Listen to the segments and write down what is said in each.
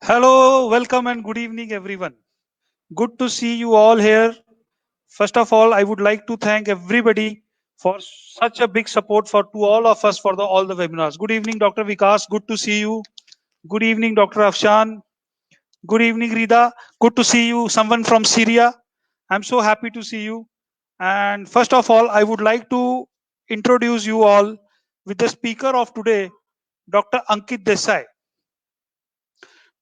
Hello, welcome and good evening, everyone. Good to see you all here. First of all, I would like to thank everybody for such a big support for to all of us for all the webinars. Good evening, Dr. Vikas. Good to see you. Good evening, Dr. Afshan. Good evening, Rida. Good to see you. Someone from Syria. I'm so happy to see you. And first of all, I would like to introduce you all with the speaker of today, Dr. Ankit Desai.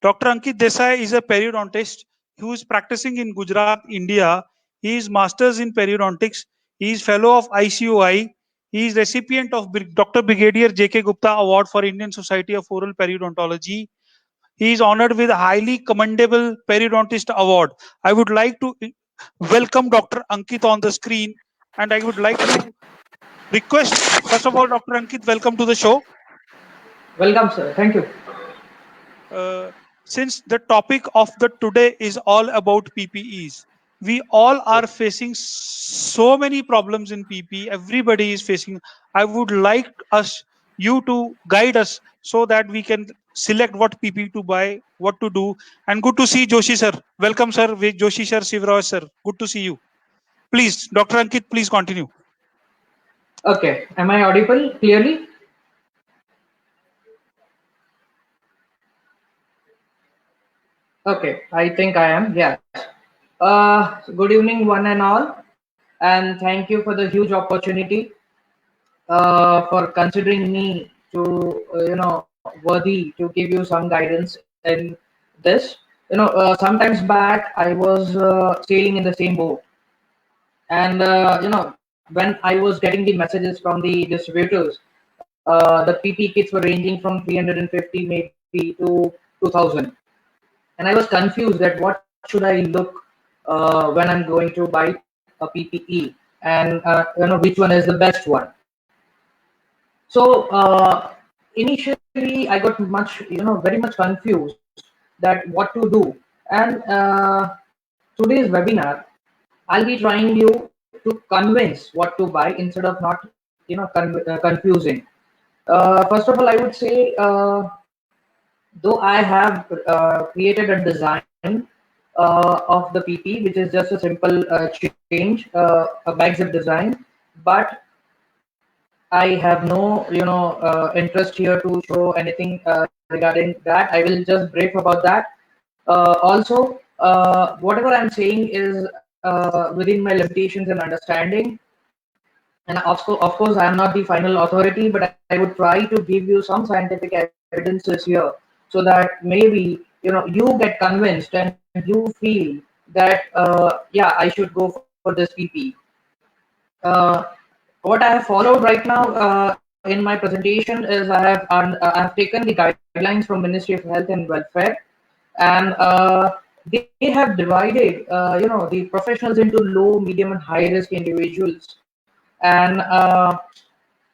Dr. Ankit Desai is a periodontist who is practicing in Gujarat, India. He is masters in periodontics. He is fellow of ICOI. He is recipient of Dr. Brigadier J.K. Gupta Award for Indian Society of Oral Periodontology. He is honored with a highly commendable periodontist award. I would like to welcome Dr. Ankit on the screen, and I would like to request, first of all, Dr. Ankit, welcome to the show. Welcome, sir. Thank you. uh, since the topic of the today is all about PPEs, we all are facing so many problems in PPE. Everybody is facing. I would like us, you to guide us so that we can select what PPE to buy, what to do. And good to see Joshi sir. Welcome, sir. Joshi sir, Sivraj sir. Good to see you. Please, Dr. Ankit, please continue. Okay. Am I audible clearly? Okay. I think I am. Yes. Good evening, one and all. And thank you for the huge opportunity for considering me to, worthy to give you some guidance in this. Sometimes back I was sailing in the same boat. And, when I was getting the messages from the distributors, the PP kits were ranging from 350 maybe to 2000, and I was confused that what should I look when I'm going to buy a PPE, and which one is the best one. So initially I got much, very much confused that what to do. And today's webinar, I'll be trying you to convince what to buy instead of not, confusing. First of all, I would say, though I have created a design of the PP, which is just a simple change, a bag zip design, but I have no, interest here to show anything regarding that. I will just brief about that. Also, whatever I'm saying is within my limitations and understanding. And of course, I am not the final authority, but I would try to give you some scientific evidences here, so that maybe you get convinced and you feel that yeah, I should go for this PP. Uh, what I have followed right now in my presentation is I have taken the guidelines from Ministry of Health and Welfare, and they have divided the professionals into low, medium, and high risk individuals. And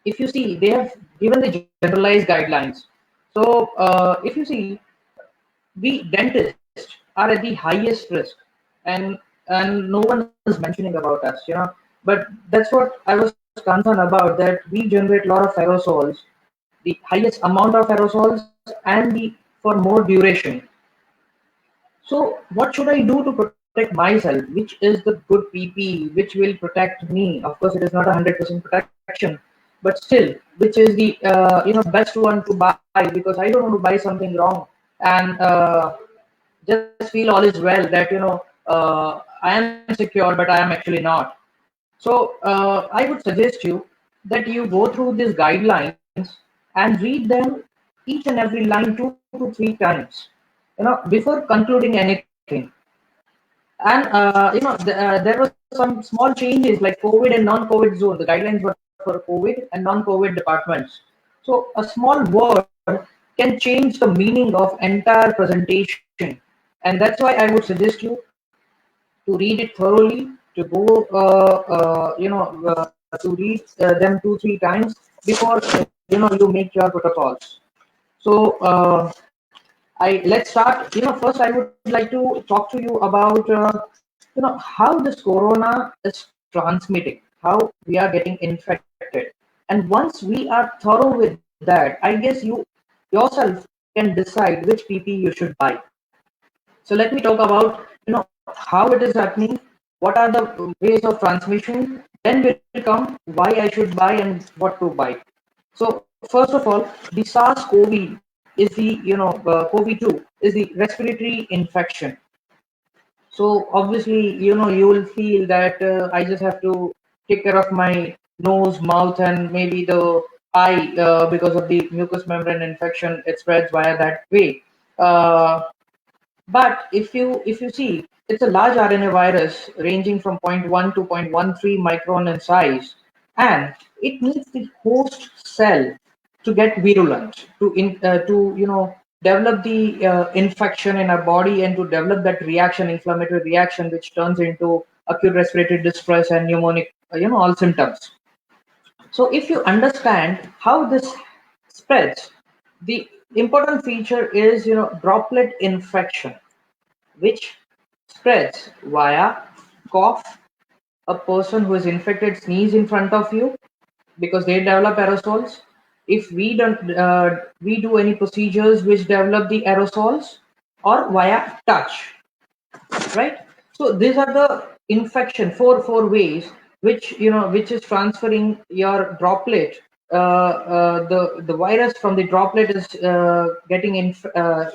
if you see, they have given the generalized guidelines. So if you see, we dentists are at the highest risk, and no one is mentioning about us, but that's what I was concerned about, that we generate a lot of aerosols, the highest amount of aerosols, and the for more duration. So what should I do to protect myself? Which is the good PP which will protect me? Of course, it is not 100% protection, but still, which is the best one to buy, because I don't want to buy something wrong and just feel all is well, that I am secure, but I am actually not. So I would suggest you that you go through these guidelines and read them each and every line 2 to 3 times, before concluding anything. And there were some small changes like COVID and non-COVID zone. The guidelines were for COVID and non-COVID departments. So a small word can change the meaning of entire presentation, and that's why I would suggest you to read it thoroughly, to go to read them 2 3 times before you make your protocols. So let's start. First I would like to talk to you about how this corona is transmitting, how we are getting infected, and once we are thorough with that, I guess you yourself can decide which PP you should buy. So let me talk about how it is happening, what are the ways of transmission, then will come why I should buy and what to buy. So first of all, the SARS-CoV is the CoV-2 is the respiratory infection. So obviously, you will feel that I just have to take care of my nose, mouth, and maybe the eye because of the mucous membrane infection. It spreads via that way. Uh, but if you see, it's a large RNA virus ranging from zero point 0.1 to 0.13 micron in size, and it needs the host cell to get virulent to develop the infection in our body and to develop that reaction, inflammatory reaction, which turns into acute respiratory distress and pneumonic, all symptoms. So if you understand how this spreads, the important feature is droplet infection, which spreads via cough. A person who is infected sneeze in front of you because they develop aerosols. If we don't we do any procedures which develop the aerosols, or via touch, right? So these are the infection, four ways which which is transferring your droplet. The virus from the droplet is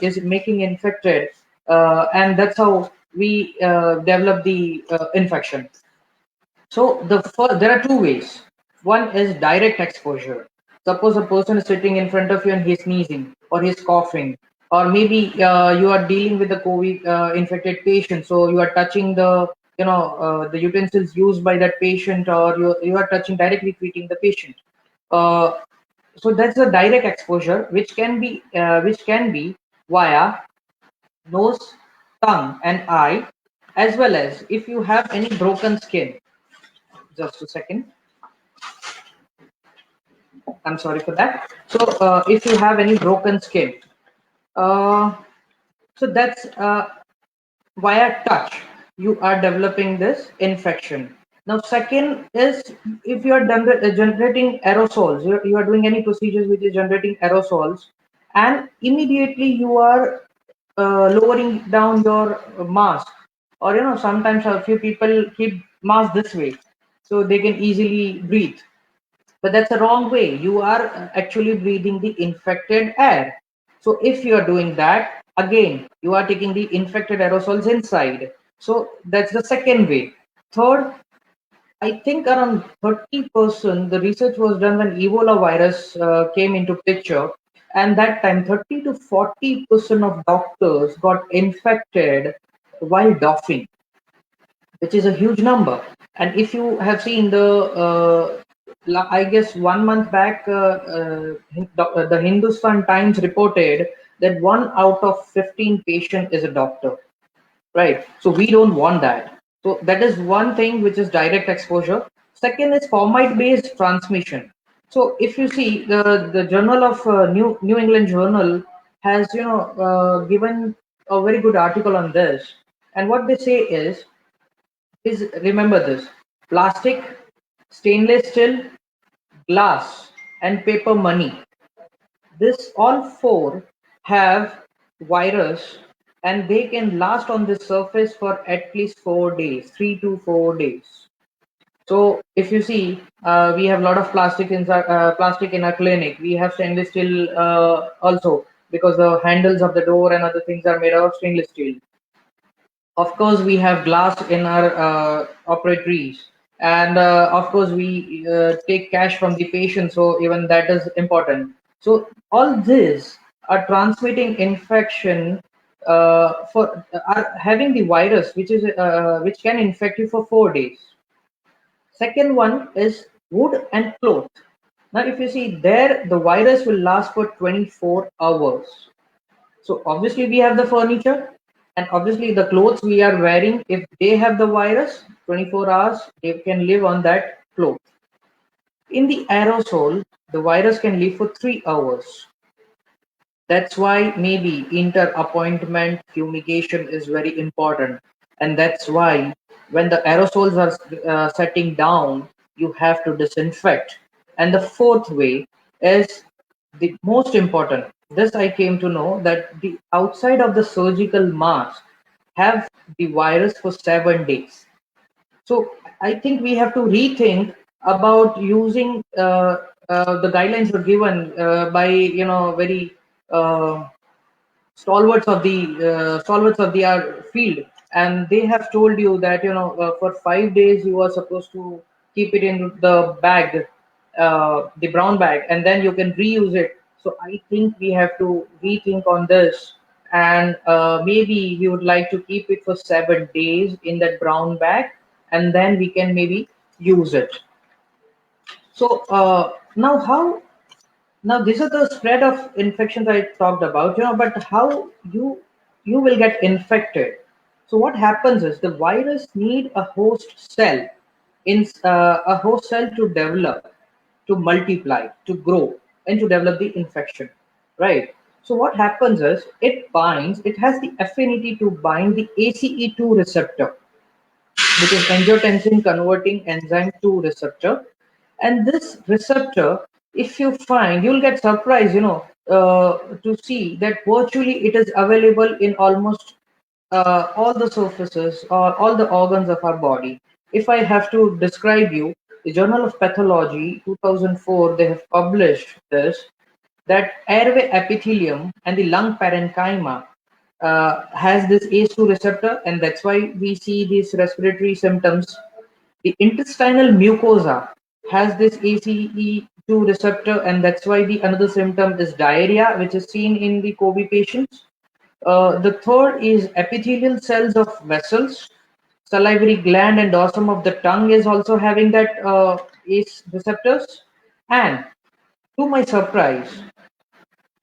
is making infected, and that's how we develop the infection. So there are two ways. One is direct exposure. Suppose a person is sitting in front of you and he's sneezing or he's coughing, or maybe you are dealing with the COVID infected patient, so you are touching the utensils used by that patient, or you are touching directly treating the patient. Uh, so that's a direct exposure, which can be via nose, tongue, and eye, as well as if you have any broken skin. Just a second. I'm sorry for that. So if you have any broken skin, uh, so that's via touch you are developing this infection. Now second is if you are generating aerosols, you are doing any procedures which is generating aerosols, and immediately you are lowering down your mask, or sometimes a few people keep mask this way so they can easily breathe, but that's the wrong way. You are actually breathing the infected air. So if you are doing that, again you are taking the infected aerosols inside. So that's the second way. Third, I think around 30%, the research was done when Ebola virus came into picture, and that time 30 to 40% of doctors got infected while doffing, which is a huge number. And if you have seen I guess 1 month back, the Hindustan Times reported that 1 out of 15 patient is a doctor, right? So we don't want that. So that is one thing which is direct exposure. Second is formite-based transmission. So if you see the Journal of New England Journal has given a very good article on this, and what they say is remember this: plastic, stainless steel, glass, and paper money. This all four have virus, and they can last on the surface for at least 4 days, 3 to 4 days. So if you see, we have a lot of plastic in our clinic. We have stainless steel also, because the handles of the door and other things are made out of stainless steel. Of course, we have glass in our operatories, and of course, we take cash from the patient, so even that is important. So all this are transmitting infection for are having the virus, which can infect you for 4 days. Second one is wood and cloth. Now, if you see there, the virus will last for 24 hours. So obviously we have the furniture, and obviously the clothes we are wearing, if they have the virus, 24 hours, they can live on that cloth. In the aerosol, the virus can live for 3 hours. That's why maybe inter-appointment fumigation is very important. And that's why when the aerosols are setting down, you have to disinfect. And the fourth way is the most important. This I came to know, that the outside of the surgical mask, have the virus for 7 days. So I think we have to rethink about using the guidelines were given by very uh, stalwarts of the field, and they have told you that for 5 days you are supposed to keep it in the bag, the brown bag, and then you can reuse it. So I think we have to rethink on this, and maybe we would like to keep it for 7 days in that brown bag, and then we can maybe use it. So now these are the spread of infections I talked about, but how you will get infected. So what happens is the virus need a host cell, in a host cell to develop, to multiply, to grow, and to develop the infection, right? So what happens is it has the affinity to bind the ACE2 receptor, which is angiotensin converting enzyme 2 receptor. And this receptor, if you find, you'll get surprised, to see that virtually it is available in almost all the surfaces or all the organs of our body. If I have to describe you, the Journal of Pathology 2004, they have published this, that airway epithelium and the lung parenchyma has this ACE2 receptor, and that's why we see these respiratory symptoms. The intestinal mucosa has this ACE2 receptor, and that's why the another symptom is diarrhea, which is seen in the COVID patients. The third is epithelial cells of vessels. Salivary gland and dorsum of the tongue is also having that ACE receptors. And to my surprise,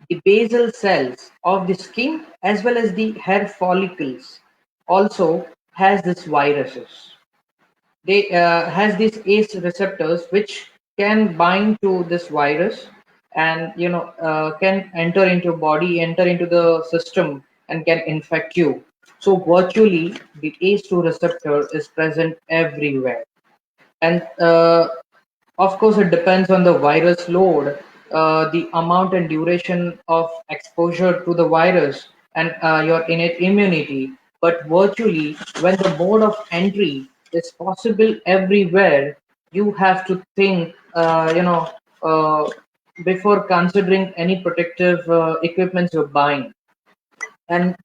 the basal cells of the skin as well as the hair follicles also has this viruses. They has these ACE receptors which can bind to this virus, and can enter into body, enter into the system, and can infect you. So virtually the ACE2 receptor is present everywhere. And of course, it depends on the virus load, the amount and duration of exposure to the virus, and your innate immunity. But virtually, when the mode of entry is possible everywhere, you have to think, before considering any protective equipment you're buying. And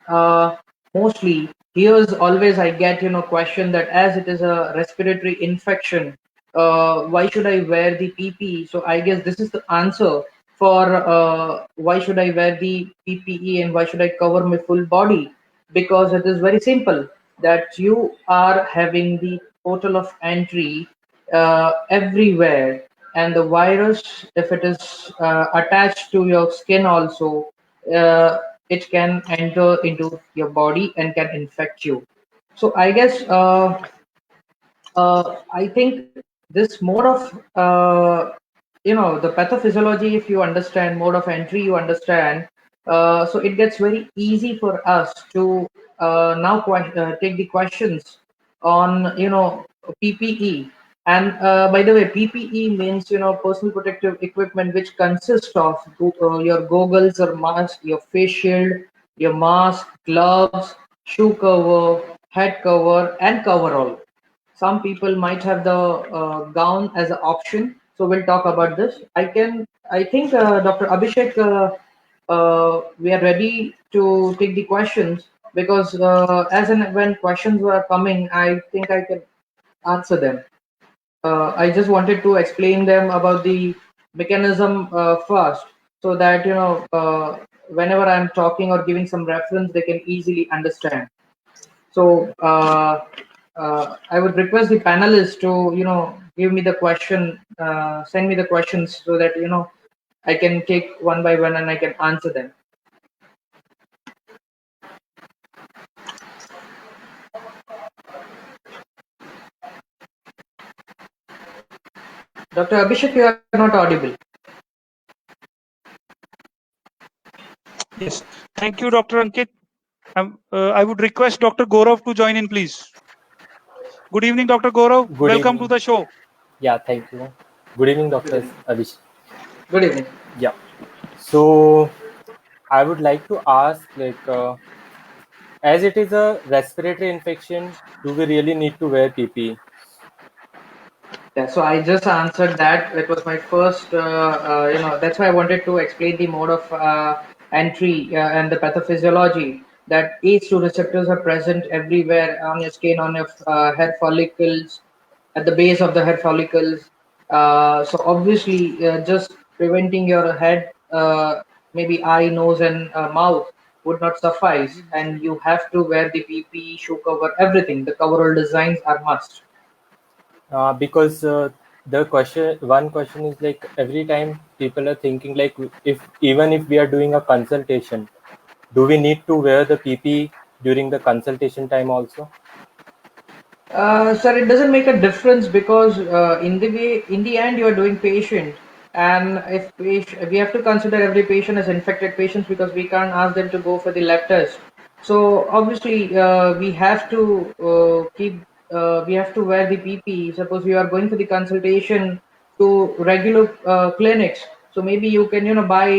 mostly here's always I get question that as it is a respiratory infection, why should I wear the PPE? So I guess this is the answer for why should I wear the PPE and why should I cover my full body, because it is very simple that you are having the portal of entry everywhere, and the virus, if it is attached to your skin also, uh, it can enter into your body and can infect you. So I guess I think this mode of the pathophysiology, if you understand mode of entry, you understand. So it gets very easy for us to now take the questions on PPE. And by the way, PPE means personal protective equipment, which consists of your goggles or mask, your face shield, your mask, gloves, shoe cover, head cover, and coverall. Some people might have the gown as an option, so we'll talk about this. I think Dr. Abhishek, we are ready to take the questions, because as and when questions were coming, I think I can answer them. I just wanted to explain them about the mechanism first, so that whenever I'm talking or giving some reference, they can easily understand. So I would request the panelists to give me the question, send me the questions, so that I can take one by one and I can answer them. Dr. Abhishek, you are not audible. Yes. Thank you, Dr. Ankit. I would request Dr. Gaurav to join in, please. Good evening, Dr. Gaurav. Good Welcome evening. to the show. Yeah, thank you. Good evening, Dr. Abhishek. Good evening. Yeah. So I would like to ask, as it is a respiratory infection, do we really need to wear PPE? Yeah, so I just answered that. That was my first, that's why I wanted to explain the mode of entry and the pathophysiology. That ACE2 receptors are present everywhere on your skin, on your hair follicles, at the base of the hair follicles. So obviously, just preventing your head, maybe eye, nose, and mouth would not suffice, and you have to wear the PPE, shoe cover, everything. The coverall designs are must. Because one question is like every time people are thinking like if even if we are doing a consultation, do we need to wear the PPE during the consultation time also? Sir, it doesn't make a difference because in the end, you are doing patient, and if we have to consider every patient as infected patients because we can't ask them to go for the lab test. So obviously, we have to wear the PPE. Suppose we are going for the consultation to regular clinics, so maybe you can buy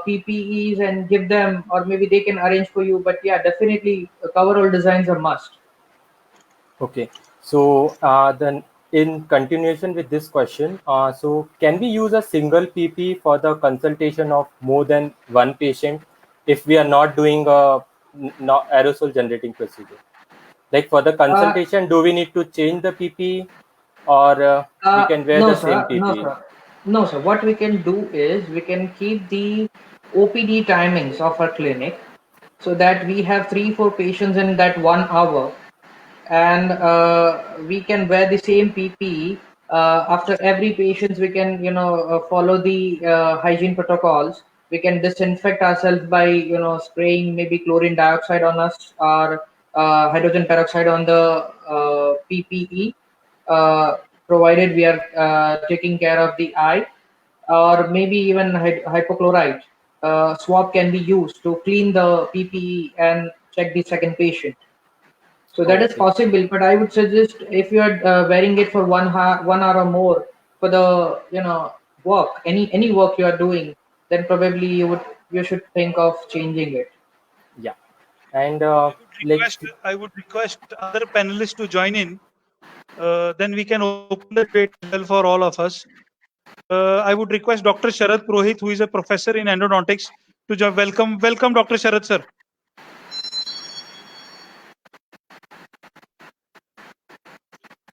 PPEs and give them, or maybe they can arrange for you. But yeah, definitely, coverall designs are must. Okay, so then in continuation with this question, so can we use a single PP for the consultation of more than one patient if we are not doing a not aerosol generating procedure? Like for the Uh, consultation, do we need to change the PP or we can wear no, the same sir. No, PP? sir. No, sir. What we can do is we can keep the OPD timings of our clinic so that we have 3, 4 patients in that 1 hour, and we can wear the same PPE. After every patient, we can follow the hygiene protocols. We can disinfect ourselves by spraying maybe chlorine dioxide on us or hydrogen peroxide on the PPE, uh, provided we are taking care of the eye, or maybe even hypochlorite swab can be used to clean the PPE and check the second patient. So that is Okay. possible, but I would suggest if you are wearing it for 1 hour or more for the work, any work you are doing, then probably you should think of changing it. Yeah. And like I would request other panelists to join in. Then we can open the debate as well for all of us. I would request Dr. Sharad Purohit, who is a professor in endodontics, to join. Welcome, Dr. Sharad, sir.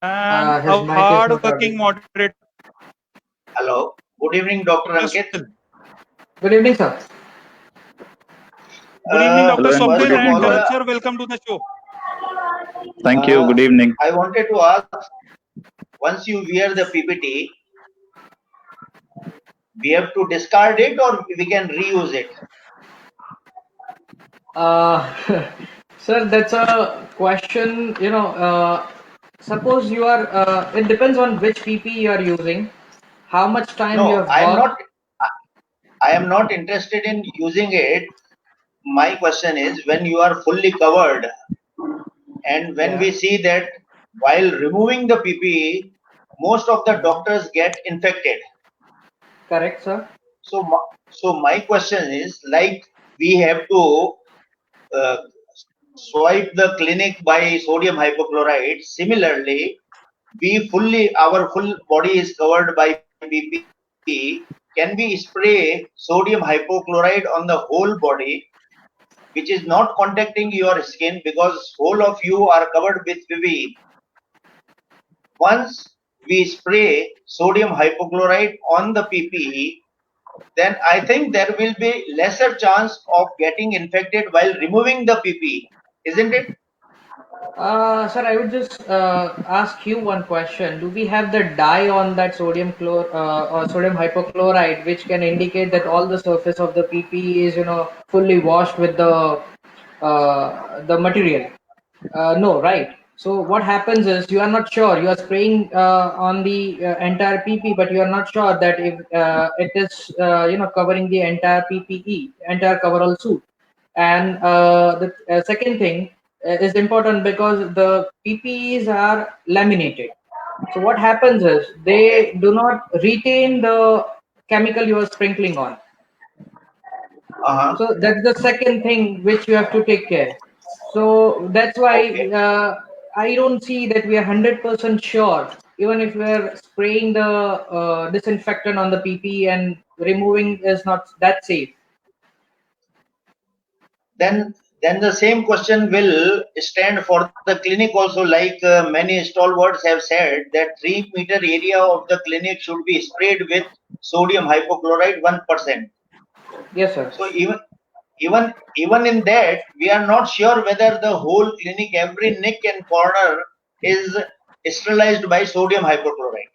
And His our mic is not hard-working audible. moderator. Hello. Good evening, Dr. Dr. Ankit. Swapnil. Good evening, sir. Good evening, Dr. Hello and First Swapnil, good of and evening, all, all. Sharad sir. Welcome to the show. Thank you. Good evening. I wanted to ask, once you wear the PPT, we have to discard it or we can reuse it? Sir, that's a question. Suppose you are. It depends on which PP you are using, how much time you No, have worked. I am not interested in using it. My question is, when you are fully covered and when Yeah, we see that while removing the PPE, most of the doctors get infected. correct, sir. So my question is, like, we have to uh, swipe the clinic by sodium hypochlorite. Similarly, our full body is covered by PPE. Can we spray sodium hypochlorite on the whole body, which is not contacting your skin because whole of you are covered with PPE? Once we spray sodium hypochlorite on the PPE, then I think there will be lesser chance of getting infected while removing the PPE, isn't it? Sir, I would just ask you one question. Do we have the dye on that or sodium hypochlorite, which can indicate that all the surface of the PP is, fully washed with the material? No, right? So what happens is you are not sure. You are spraying on the entire PP, but you are not sure that if it is, covering the entire PPE, entire coverall suit. And the second thing is important because the PPEs are laminated. So what happens is Okay. they do not retain the chemical you are sprinkling on. Uh-huh. So that's the second thing which you have to take care. So that's why Okay. I don't see that we are 100% sure. Even if we are spraying the disinfectant on the PP and removing is not that safe. Then the same question will stand for the clinic also, like many stalwarts have said that 3-meter area of the clinic should be sprayed with sodium hypochlorite 1%. Yes, sir. So even in that, we are not sure whether the whole clinic, every nick and corner is sterilized by sodium hypochlorite.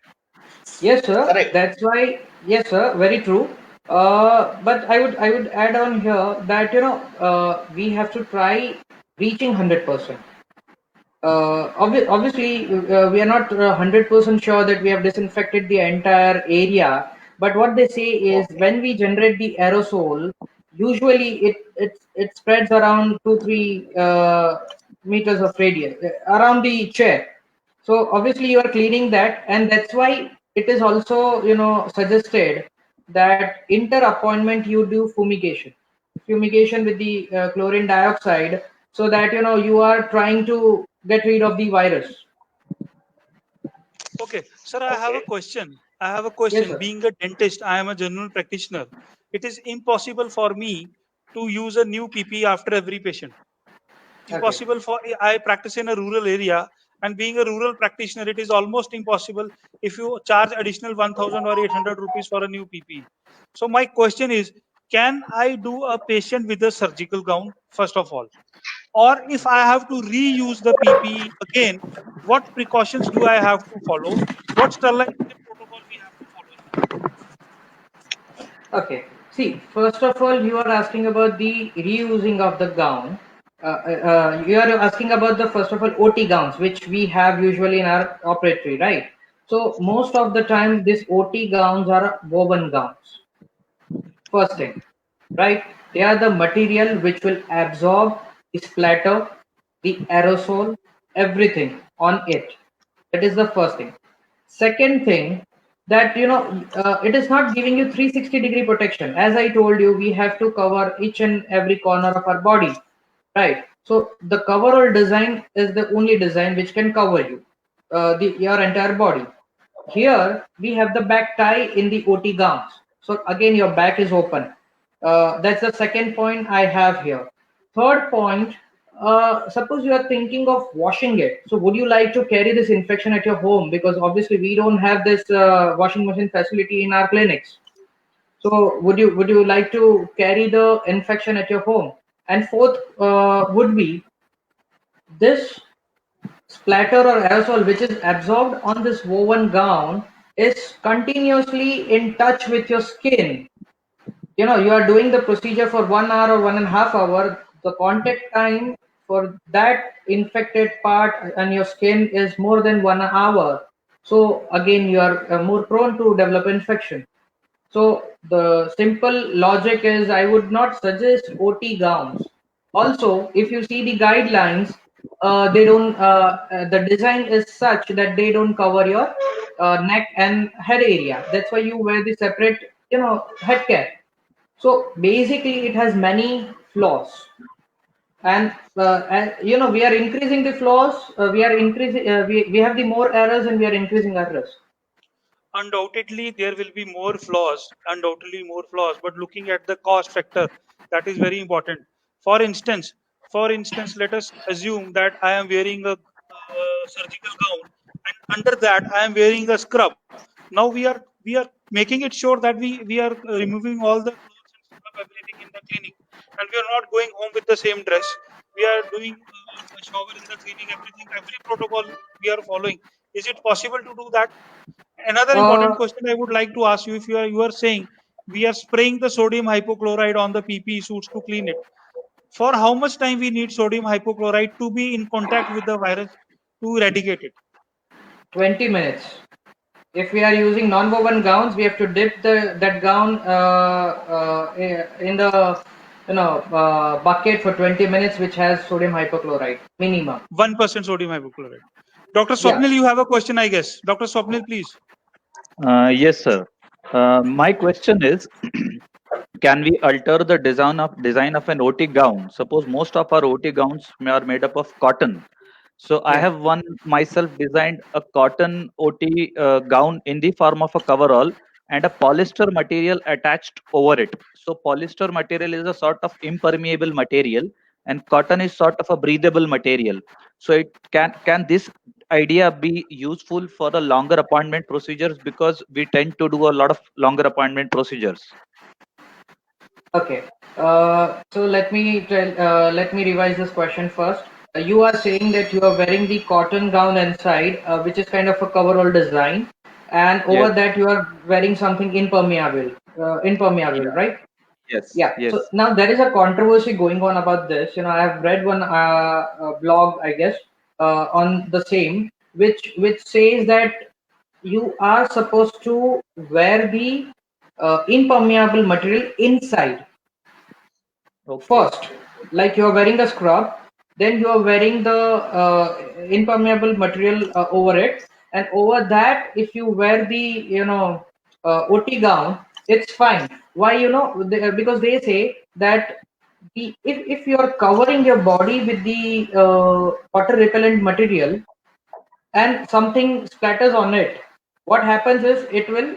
Yes, sir. Correct. That's why. Yes, sir. Very true. But I would add on here that we have to try reaching 100%. Obviously, we are not 100% sure that we have disinfected the entire area. But what they say is Okay. when we generate the aerosol, usually it spreads around 2-3 meters of radius around the chair. So obviously you are cleaning that, and that's why it is also suggested that inter appointment you do fumigation with the chlorine dioxide, so that you are trying to get rid of the virus. Okay, sir, I have a Okay. question. I have a Yes, question. sir. Being a dentist, I am a general practitioner. It is impossible for me to use a new PP after every patient. Okay. Impossible for I practice in a rural area, and being a rural practitioner, it is almost impossible if you charge additional 1,000 or 800 rupees for a new PP. So my question is, can I do a patient with a surgical gown first of all? Or if I have to reuse the PPE again, what precautions do I have to follow? What sterilization protocol we have to follow in that? Okay. See, first of all, you are asking about the reusing of the gown. You are asking about the first of all OT gowns, which we have usually in our operatory, right? So most of the time, these OT gowns are woven gowns. First thing, right? They are the material which will absorb, splatter, the aerosol, everything on it. That is the first thing. Second thing, that it is not giving you 360-degree protection. As I told you, we have to cover each and every corner of our body, right? So the coverall design is the only design which can cover you, your entire body. Here we have the back tie in the OT gowns. So again, your back is open. That's the second point I have here. Third point, suppose you are thinking of washing it. So would you like to carry this infection at your home? Because obviously we don't have this washing machine facility in our clinics. So would you like to carry the infection at your home? And fourth would be this splatter or aerosol which is absorbed on this woven gown is continuously in touch with your skin. You are doing the procedure for 1 hour or 1.5 hours. The contact time for that infected part and your skin is more than 1 hour. So again, you are more prone to develop infection. So the simple logic is I would not suggest OT gowns. Also, if you see the guidelines, they don't. The design is such that they don't cover your neck and head area. That's why you wear the separate, head care. So basically, it has many flaws, and we are increasing the flaws. We are increasing. We have the more errors, and we are increasing our risk. Undoubtedly, there will be more flaws, undoubtedly more flaws, but looking at the cost factor, that is very important. For instance, let us assume that I am wearing a surgical gown, and under that I am wearing a scrub. Now we are making it sure that we are removing all the clothes and scrub everything in the clinic, and we are not going home with the same dress. We are doing a shower in the clinic, every protocol we are following. Is it possible to do that? Another important Uh, question I would like to ask you, if you are saying we are spraying the sodium hypochlorite on the PPE suits to clean it, for how much time we need sodium hypochlorite to be in contact with the virus to eradicate it? 20 minutes. If we are using non-woven gowns, we have to dip that gown in the bucket for 20 minutes, which has sodium hypochlorite minimum. 1% sodium hypochlorite. Dr. Yeah. Swapnil, you have a question, I guess. Dr. Swapnil, please. Yes, sir. My question is, can we alter the design of an OT gown? Suppose most of our OT gowns are made up of cotton. So I Yeah. have myself designed a cotton OT gown in the form of a coverall and a polyester material attached over it. So polyester material is a sort of impermeable material, and cotton is sort of a breathable material. So it can this idea be useful for the longer appointment procedures, because we tend to do a lot of longer appointment procedures. Okay. So let me revise this question first. You are saying that you are wearing the cotton gown inside, which is kind of a coverall design, and over Yes. that you are wearing something impermeable, Yeah. right? Yes. Yeah. Yes. So now there is a controversy going on about this. I have read one blog, I guess, on the same, which says that you are supposed to wear the impermeable material inside Okay. first, like you are wearing a scrub, then you are wearing the impermeable material over it, and over that if you wear the OT gown, it's fine. Why? Because they say that if you are covering your body with the water repellent material and something splatters on it, what happens is it will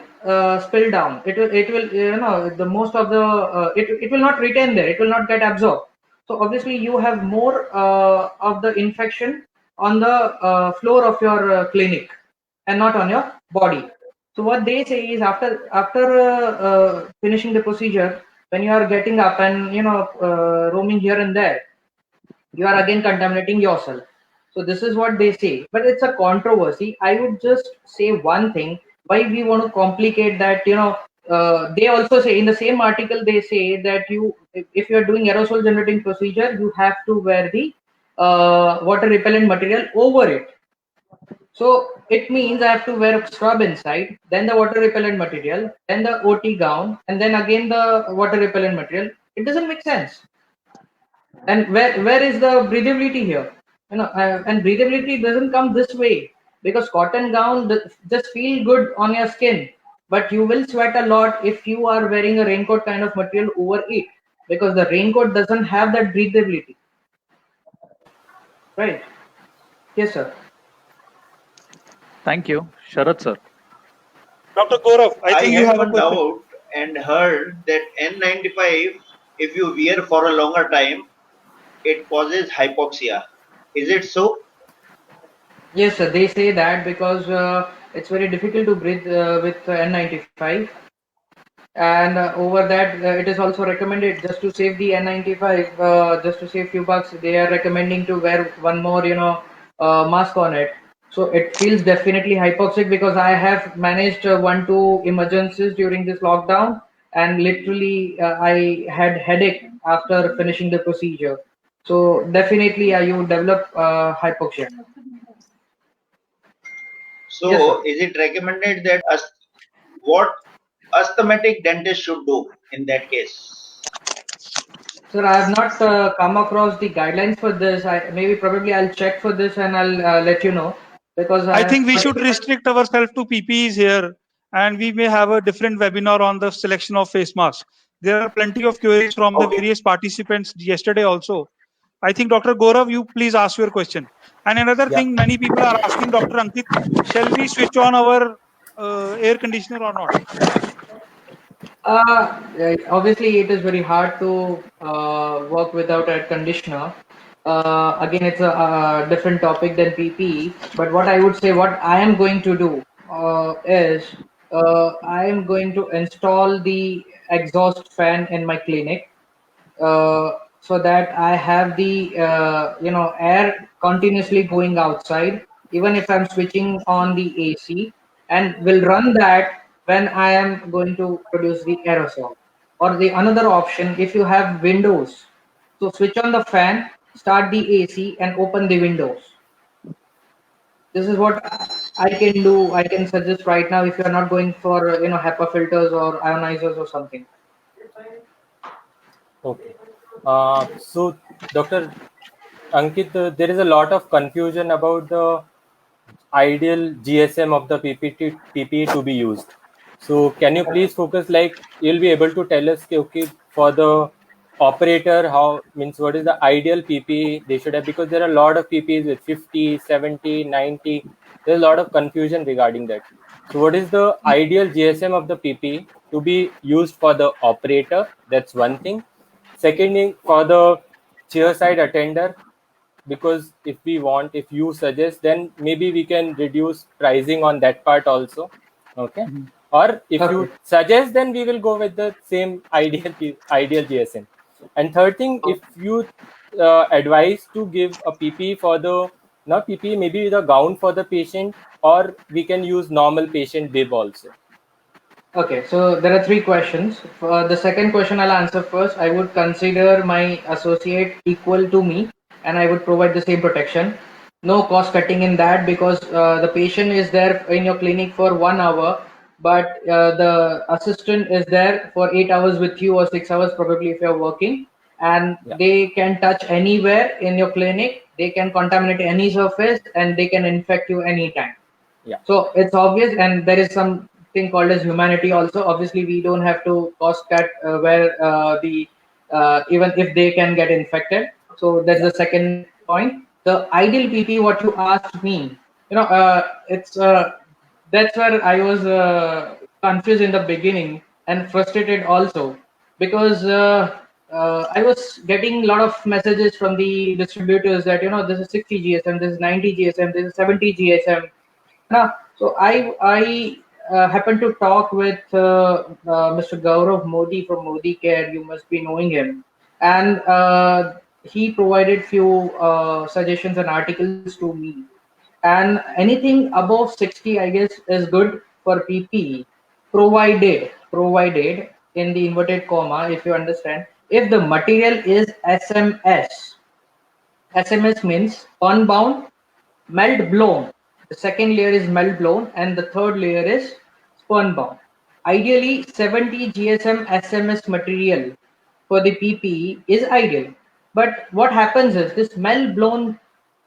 spill down. It will the most of the it will not retain there, it will not get absorbed. So obviously you have more of the infection on the floor of your clinic and not on your body. So what they say is after finishing the procedure, when you are getting up and roaming here and there, you are again contaminating yourself. So this is what they say, but it's a controversy. I would just say one thing: why we want to complicate that? They also say in the same article, they say that if you are doing aerosol generating procedure, you have to wear the water repellent material over it. So it means I have to wear a scrub inside, then the water repellent material, then the OT gown, and then again the water repellent material. It doesn't make sense. And where is the breathability here? And breathability doesn't come this way, because cotton gown just feel good on your skin, but you will sweat a lot if you are wearing a raincoat kind of material over it, because the raincoat doesn't have that breathability, right? Yes, sir. Thank you, Sharad sir. Dr. Gaurav, I I think you had have a one question. doubt and heard that N95, if you wear for a longer time, it causes hypoxia. Is it so? Yes, sir. They say that because it's very difficult to breathe with N95, and over that it is also recommended, just to save the N95, just to save few bucks, they are recommending to wear one more mask on it. So it feels definitely hypoxic, because I have managed 1-2 emergencies during this lockdown, and literally I had headache after finishing the procedure. So definitely you develop hypoxia. Yes, sir. So is it recommended that what asthmatic dentist should do in that case? Sir, I have not come across the guidelines for this. Probably I'll check for this and I'll let you know, because I I have think we should restrict ourselves to PPEs here, and we may have a different webinar on the selection of face masks. There are plenty of queries from the Okay. various participants yesterday also. I think Dr. Gaurav, you please ask your question. And another Yeah. thing, many people are asking Dr. Ankit, shall we switch on our air conditioner or not? obviously it is very hard to work without air conditioner. Again, it's a different topic than PPE. But what I would say, what I am going to do is I am going to install the exhaust fan in my clinic, so that I have the air continuously going outside, even if I'm switching on the AC, and will run that when I am going to produce the aerosol. Or the another option, if you have windows, so switch on the fan, start the AC, and open the windows. This is what I can do. I can suggest right now, if you are not going for HEPA filters or ionizers or something. Okay. So, Dr. Ankit, there is a lot of confusion about the ideal GSM of the PPE to be used. So can you please focus, like you'll be able to tell us, okay, for the operator, how means what is the ideal PP they should have, because there are a lot of PPs with 50, 70, 90. There's a lot of confusion regarding that. So what is the ideal GSM of the PP to be used for the operator? That's one thing. Second thing, for the chair side attender, because if you suggest, then maybe we can reduce pricing on that part also. Okay. Or if you Okay. suggest, then we will go with the same ideal GSM. And third thing, if you advise to give a PP for the, not PP, maybe the gown for the patient, or we can use normal patient bib also. Okay, so there are three questions. For the second question, I'll answer first. I would consider my associate equal to me, and I would provide the same protection. No cost cutting in that, because the patient is there in your clinic for 1 hour, but the assistant is there for 8 hours with you, or 6 hours probably if you're working, and Yeah. they can touch anywhere in your clinic. They can contaminate any surface, and they can infect you anytime. Yeah. So it's obvious, and there is something called as humanity also. Obviously, we don't have to cost cut where the even if they can get infected. So that's the second point. The ideal PP, what you asked me, it's that's where I was confused in the beginning and frustrated also, because I was getting a lot of messages from the distributors that this is 60 GSM, this is 90 GSM, this is 70 GSM. No, so I happened to talk with Mr. Gaurav Modi from Modi Care. You must be knowing him, and he provided few suggestions and articles to me. And anything above 60, I guess, is good for PP, provided in the inverted comma, if you understand, if the material is SMS. SMS means unbound, melt blown. The second layer is melt blown, and the third layer is spun bound. Ideally, 70 GSM SMS material for the PPE is ideal. But what happens is this melt blown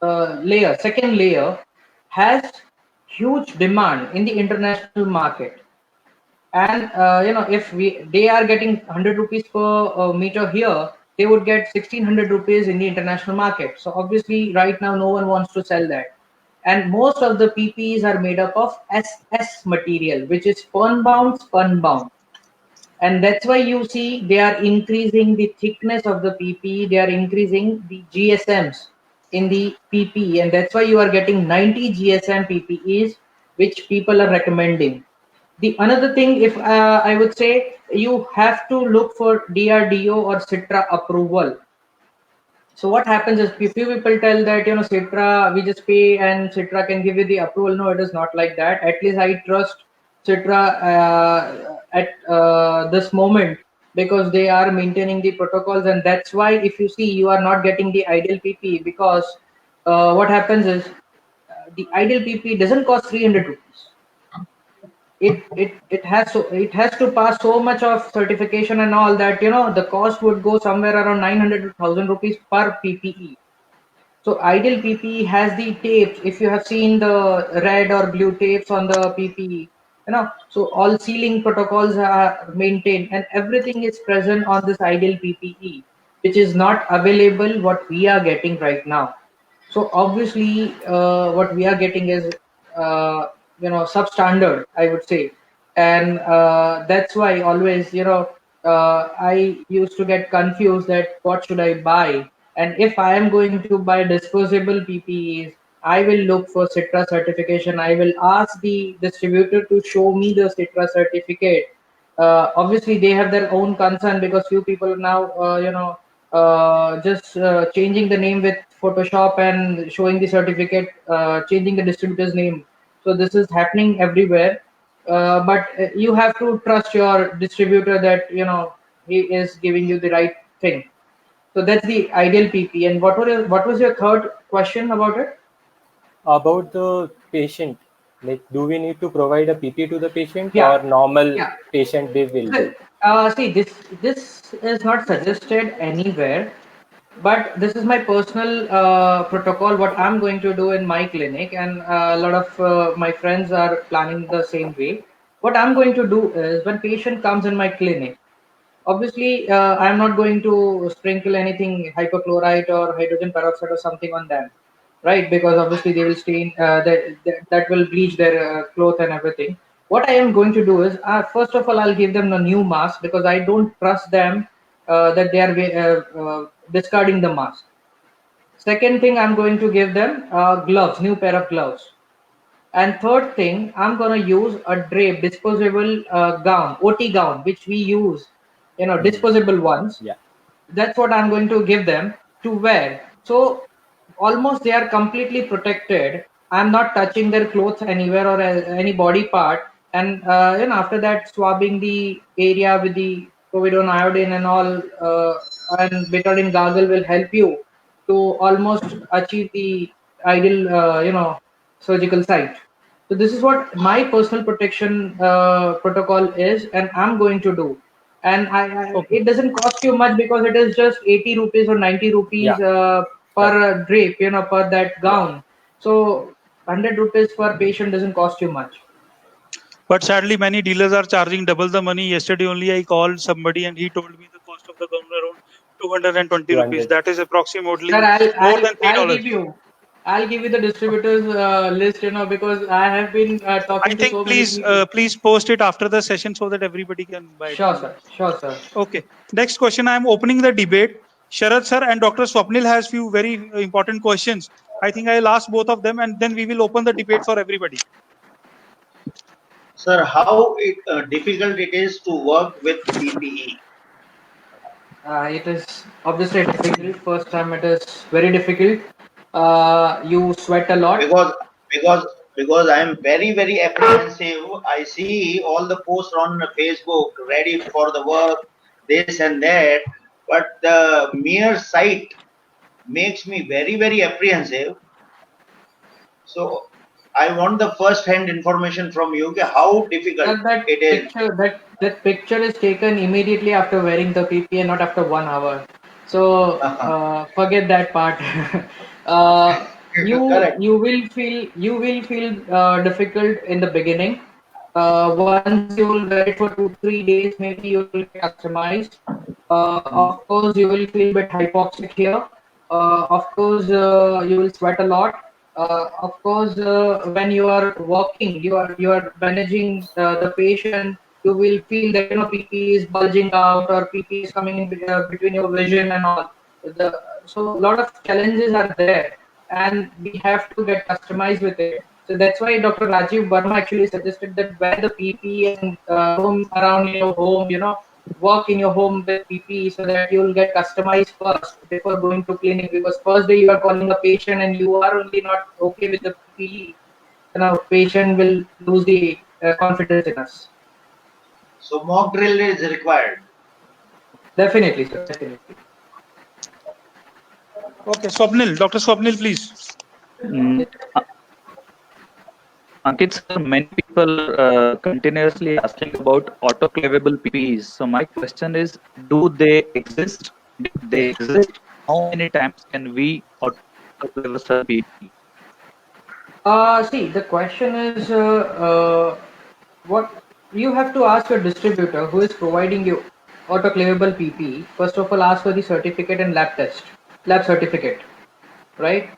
layer, second layer, has huge demand in the international market. And if they are getting 100 rupees per meter here, they would get 1600 rupees in the international market. So obviously right now no one wants to sell that, and most of the PPs are made up of SS material, which is spun bound, and that's why you see they are increasing the thickness of the PP, they are increasing the GSMs in the PP, and that's why you are getting 90 GSM PPEs, which people are recommending. The another thing, if I would say, you have to look for DRDO or Citra approval. So what happens is, few people tell that Citra, we just pay and Citra can give you the approval. No, it is not like that. At least I trust Citra at this moment, because they are maintaining the protocols, and that's why if you see, you are not getting the ideal PP, because what happens is the ideal PP doesn't cost 300 rupees. It has to pass so much of certification and all that, the cost would go somewhere around 900 to 1000 rupees per PPE. So ideal PPE has the tapes. If you have seen the red or blue tapes on the PPE, so all sealing protocols are maintained, and everything is present on this ideal PPE, which is not available what we are getting right now. So obviously, what we are getting is, substandard, I would say, and that's why always, I used to get confused that what should I buy, and if I am going to buy disposable PPEs, I will look for Citra certification. I will ask the distributor to show me the Citra certificate. Obviously, they have their own concern, because few people now, just changing the name with Photoshop and showing the certificate, changing the distributor's name. So this is happening everywhere. But you have to trust your distributor that he is giving you the right thing. So that's the ideal PP. And what was your third question about it? About the patient, like do we need to provide a PP to the patient, Yeah, or normal yeah. patient bib will do? See, this is not suggested anywhere, but this is my personal protocol. What I'm going to do in my clinic, and a lot of my friends are planning the same way. what I'm going to do is when patient comes in my clinic, obviously I'm not going to sprinkle anything hypochlorite or hydrogen peroxide or something on them, right? Because obviously they will stain, that will bleach their cloth and everything. What I am going to do is, first of all, I'll give them a new mask because I don't trust them that they are discarding the mask. Second thing, I'm going to give them gloves, new pair of gloves. And third thing, I'm gonna use a drape, disposable gown, OT gown, which we use, disposable ones. Yeah. That's what I'm going to give them to wear. So almost they are completely protected. I'm not touching their clothes anywhere or any body part. And after that, swabbing the area with the povidone iodine and all, and betadine gargle will help you to almost achieve the ideal, surgical site. So this is what my personal protection protocol is, and I'm going to do. And Okay. it doesn't cost you much because it is just 80 rupees or 90 rupees Yeah. per drape, per that gown. So 100 rupees per patient doesn't cost you much. But sadly, many dealers are charging double the money. Yesterday only I called somebody and he told me the cost of the gown around 220 rupees. 200. That is approximately Sir, more than I'll $3. I'll give you the distributors list, because I have been I talking to think so many please people. please post it after the session so that everybody can buy it. Sure, sir. Sure, sir. Okay. Next question. I am opening the debate. Sharad sir and Dr. Swapnil has few very important questions. I think I'll ask both of them and then we will open the debate for everybody. Sir, how difficult it is to work with PPE? It is obviously difficult. First time it is very difficult. You sweat a lot. Because I am very apprehensive. I see all the posts on Facebook, ready for the work, this and that, but the mere sight makes me very apprehensive. So I want the first-hand information from you. How difficult it is. That picture is taken immediately after wearing the PPE, not after 1 hour. So forget that part. Correct. You will feel difficult in the beginning. Once you will wear it for 2-3 days, maybe you will get customized. Of course, you will feel a bit hypoxic here. Of course, you will sweat a lot. Of course, when you are walking, you are managing the patient. You will feel that PP is bulging out or PP is coming in between your vision and all. So a lot of challenges are there, and we have to get customized with it. So that's why Dr. Rajiv Verma actually suggested that wear the PPE and roam around in your home, work in your home with PPE so that you will get customized first before going to clinic. Because first day you are calling a patient and you are only not okay with the PPE, patient will lose the confidence in us. So mock drill is required. Definitely, sir. Definitely. Okay, Swapnil, Dr. Swapnil, please. Ankit sir, many people continuously asking about autoclavable PPEs. So my question is, do they exist? If they exist, how many times can we autoclave a PPE? See, the question is, what you have to ask your distributor who is providing you autoclavable PPE. First of all, ask for the certificate and lab certificate, right?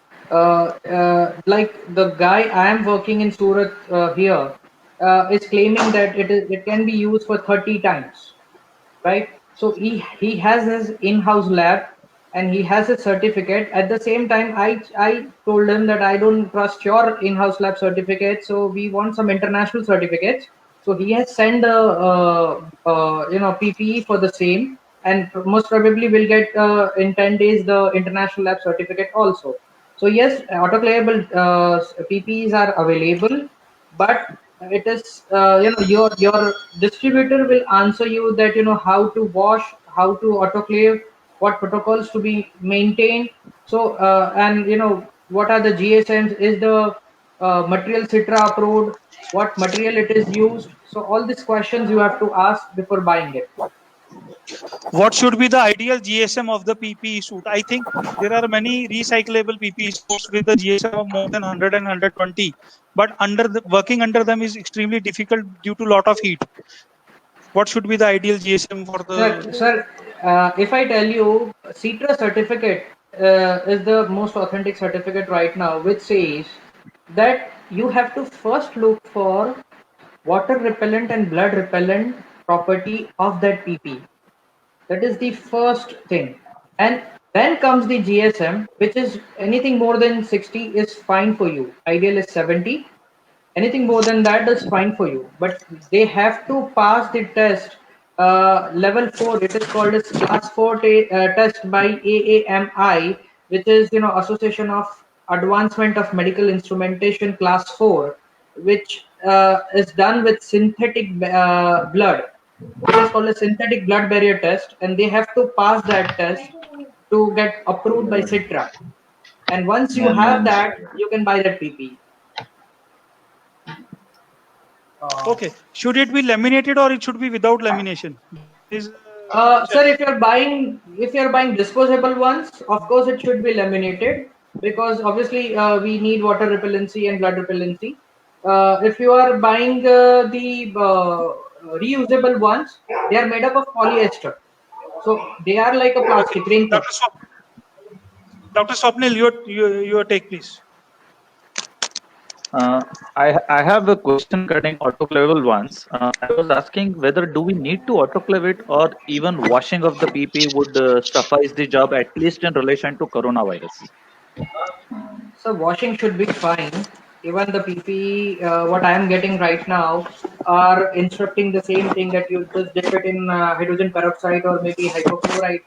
Like the guy I am working in Surat here is claiming that it can be used for 30 times, right? So he has his in-house lab and he has a certificate. At the same time, I told him that I don't trust your in-house lab certificate, so we want some international certificates. So he has sent the PPE for the same, and most probably will get in 10 days the international lab certificate also. So yes, autoclavable PPEs are available, but it is your distributor will answer you that how to wash, how to autoclave, what protocols to be maintained. So and what are the GSMs, is the material Citra approved, what material it is used. So all these questions you have to ask before buying it. What should be the ideal GSM of the PPE suit? I think there are many recyclable PPE suits with the GSM of more than 100 and 120. but working under them is extremely difficult due to lot of heat. What should be the ideal GSM for the? Sir, if I tell you, CETRA certificate is the most authentic certificate right now, which says that you have to first look for water repellent and blood repellent property of that PP. That is the first thing. And then comes the GSM, which is anything more than 60 is fine for you. Ideal is 70. Anything more than that is fine for you. But they have to pass the test. Level 4, it is called as class 4 test by AAMI, which is, Association of Advancement of Medical Instrumentation class 4, which is done with synthetic blood. It is called a synthetic blood barrier test, and they have to pass that test to get approved by CITRA. And once you have that, you can buy that PP. Okay, should it be laminated or it should be without lamination? Sir, if you're buying disposable ones, of course it should be laminated, because obviously we need water repellency and blood repellency. If you are buying the reusable ones, they are made up of polyester, so they are like a plastic raincoat. Dr. Swapnil, your take, please. I have a question regarding autoclavable ones. I was asking whether do we need to autoclave it, or even washing of the PP would suffice the job, at least in relation to coronavirus. So washing should be fine. Even the PP, what I am getting right now, are instructing the same thing, that you just dip it in hydrogen peroxide or maybe hypochlorite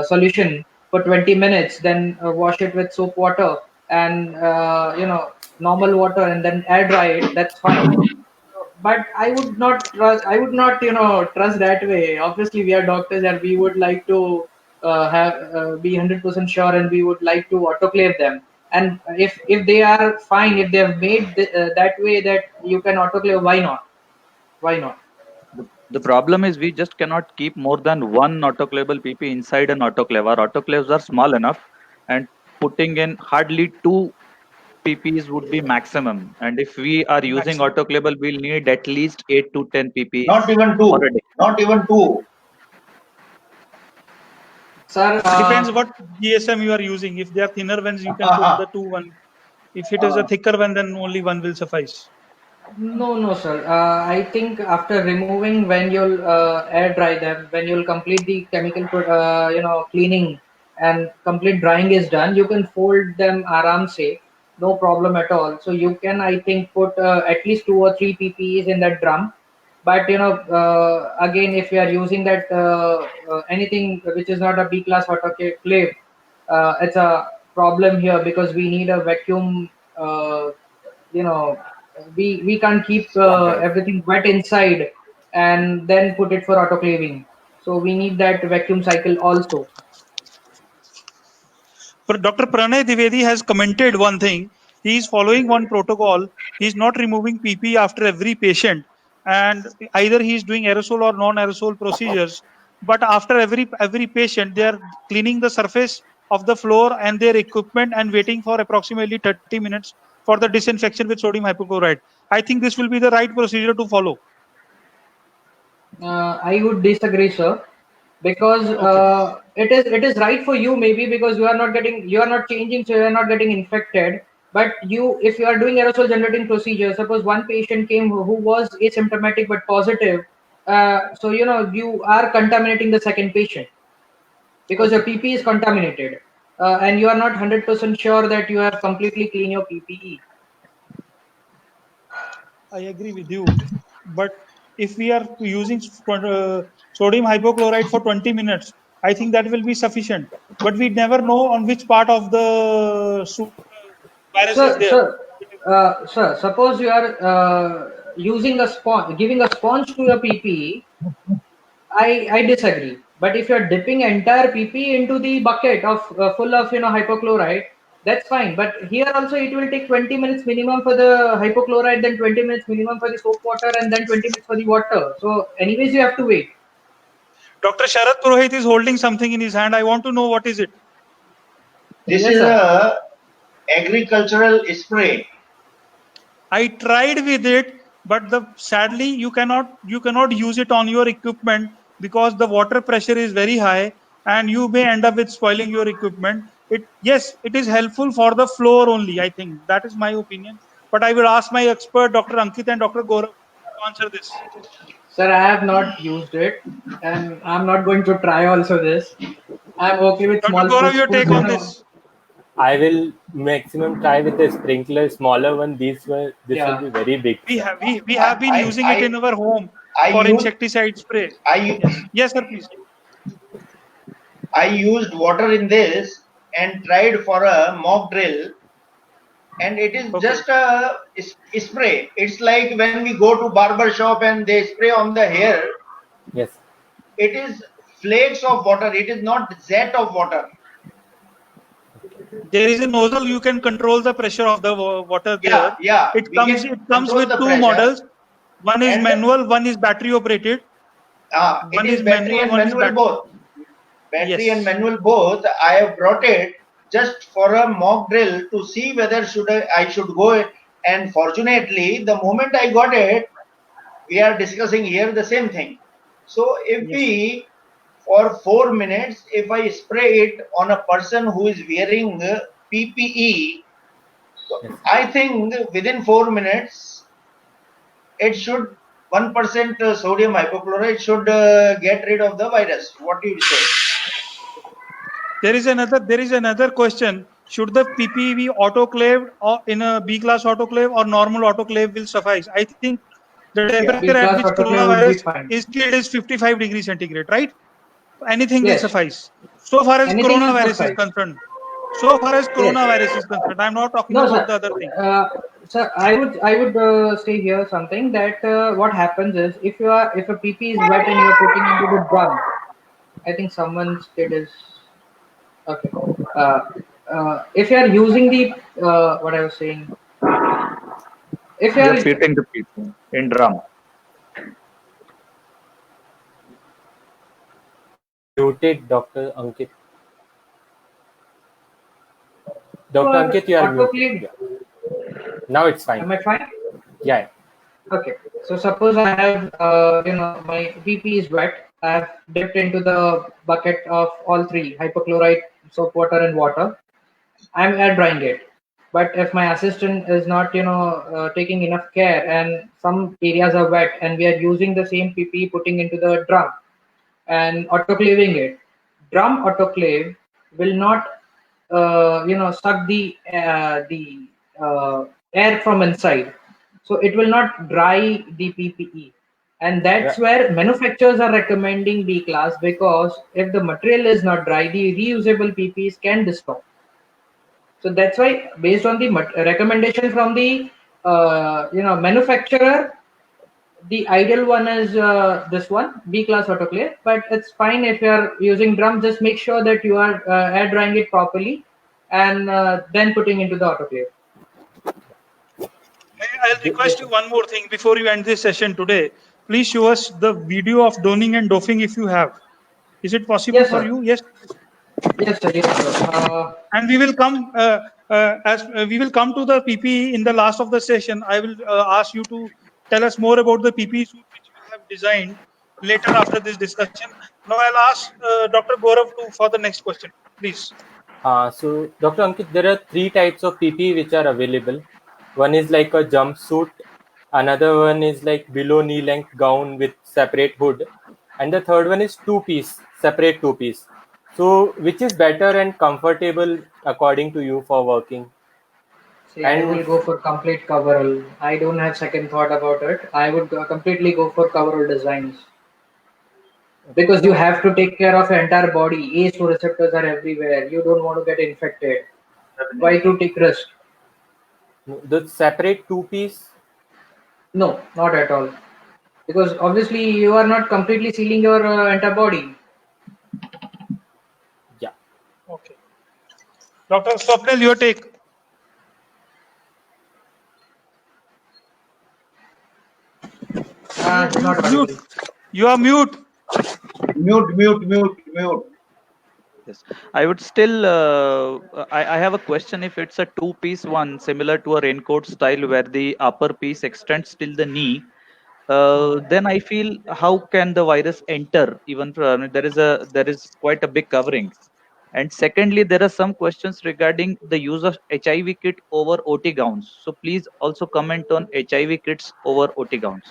solution for 20 minutes, then wash it with soap water and normal water, and then air dry it. That's fine. But I would not trust, trust that way. Obviously, we are doctors and we would like to be 100% sure, and we would like to autoclave them. And if they are fine, if they have made that way that you can autoclave, why not? Why not? The problem is we just cannot keep more than one autoclavable PP inside an autoclave. Our autoclaves are small enough, and putting in hardly 2 PPs would be maximum. And if we are using autoclavable, we'll need at least 8 to 10 PPs. Not even 2. Not even 2. Sir, depends what GSM you are using. If they are thinner ones, you can put the 2 one. If it is a thicker one, then only one will suffice. No, sir. I think after removing, when you'll air dry them, when you'll complete the chemical, cleaning and complete drying is done, you can fold them aram se, no problem at all. So you can, I think, put at least 2 or 3 PPEs in that drum. But again, if you are using that anything which is not a B class autoclave, it's a problem here, because we need a vacuum. We can't keep everything wet inside and then put it for autoclaving. So we need that vacuum cycle also. But Dr. Pranay Dwivedi has commented one thing. He is following one protocol. He is not removing PP after every patient, and either he is doing aerosol or non-aerosol procedures. But after every patient, they are cleaning the surface of the floor and their equipment and waiting for approximately 30 minutes for the disinfection with sodium hypochlorite. I think this will be the right procedure to follow. I would disagree, sir, because it is right for you, maybe because you are not changing, so you are not getting infected. But if you are doing aerosol generating procedure, suppose one patient came who was asymptomatic but positive, so you are contaminating the second patient, because your PP is contaminated, and you are not 100% sure that you have completely clean your PPE. I agree with you, but if we are using sodium hypochlorite for 20 minutes, I think that will be sufficient. But we never know on which part of the virus is there. Sir, suppose you are using a sponge, giving a sponge to your PPE, I disagree. But if you're dipping entire PP into the bucket of full of hypochlorite, that's fine. But here also it will take 20 minutes minimum for the hypochlorite, then 20 minutes minimum for the soap water, and then 20 minutes for the water. So anyways, you have to wait. Dr. Sharad Purohit is holding something in his hand. I want to know what is it. This is a agricultural spray. I tried with it, but sadly you cannot use it on your equipment because the water pressure is very high, and you may end up with spoiling your equipment. It is helpful for the floor only. I think that is my opinion. But I will ask my expert, Dr. Ankit and Dr. Gaurav, to answer this. Sir, I have not used it, and I'm not going to try also this. I'm okay with Dr. small Gaurav, your pools, take on this? I will maximum try with the sprinkler, smaller one. This will Yeah. be very big. We sir. have been using it in our home I for use insecticide spray. I Yes, sir, please. I used water in this and tried for a mock drill, and it is Okay. just a spray. It's like when we go to barber shop and they spray on the hair. Yes. It is flakes of water. It is not jet of water. There is a nozzle. You can control the pressure of the water there. Yeah. It We comes can control with the two pressure. models. One is And- manual, one is battery operated. It One is is battery manual, and one is manual both. Battery Yes. and manual both. I have brought it just for a mock drill to see whether I should go. And fortunately, the moment I got it, we are discussing here the same thing. So if we, for 4 minutes, if I spray it on a person who is wearing PPE, Yes. I think within 4 minutes, it should 1% sodium hypochlorite should get rid of the virus. What do you say? There is another question. Should the PPE be autoclaved or in a B class autoclave, or normal autoclave will suffice? I think the temperature at B-class which autoclave will be coronavirus fine. is killed is 55 degrees centigrade, right? Anything will Yes. suffice. So far as Anything will coronavirus is suffice. concerned. So far as Yes. coronavirus is concerned, I'm not talking No, about sir. the other thing. Sir, I would say here something that what happens is if a PP is wet and you are putting into the drum, I think someone's kid is okay. If you are using the what I was saying, if you You're are feeding the people in drum. Muted, Dr. Ankit. Dr. For Ankit, you are autoclave- muted. Yeah. Now it's fine. am I fine? Yeah. Okay, so suppose I have, my BP is wet. I have dipped into the bucket of all three, hypochlorite, soap water, and water. I'm air drying it. But if my assistant is not, taking enough care and some areas are wet and we are using the same PP putting into the drum and autoclaving it, drum autoclave will not, suck the air from inside, so it will not dry the PPE, and that's where manufacturers are recommending B class, because if the material is not dry, the reusable PPEs can destroy. So that's why, based on the recommendation from the manufacturer, the ideal one is this one, B class autoclave. But it's fine if you are using drum. Just make sure that you are air drying it properly, and then putting into the autoclave. I'll request you one more thing before you end this session today. Please show us the video of donning and doffing if you have. Is it possible Yes, for sir. you? Yes. Yes, sir. Yes, sir. And we will come we will come to the PPE in the last of the session. I will ask you to tell us more about the PPE suit which you have designed later after this discussion. Now I'll ask Dr. Gaurav for the next question, please. So, Dr. Ankit, there are 3 types of PPE which are available. One is like a jumpsuit, another one is like below knee length gown with separate hood, and the third one is separate two piece. So, which is better and comfortable according to you for working? See, I will go for complete coverall. I don't have second thought about it. I would completely go for coverall designs. Because you have to take care of your entire body. ACE2 receptors are everywhere. You don't want to get infected. Why to take risk? The separate two piece? No, not at all. Because obviously you are not completely sealing your entire body. Yeah. Okay. Dr. Swapnil, your take. Not mute. You are mute. Mute. Yes, I would still. I have a question. If it's a two-piece one, similar to a raincoat style, where the upper piece extends till the knee, then I feel how can the virus enter? Even there is quite a big covering. And secondly, there are some questions regarding the use of HIV kit over OT gowns. So please also comment on HIV kits over OT gowns.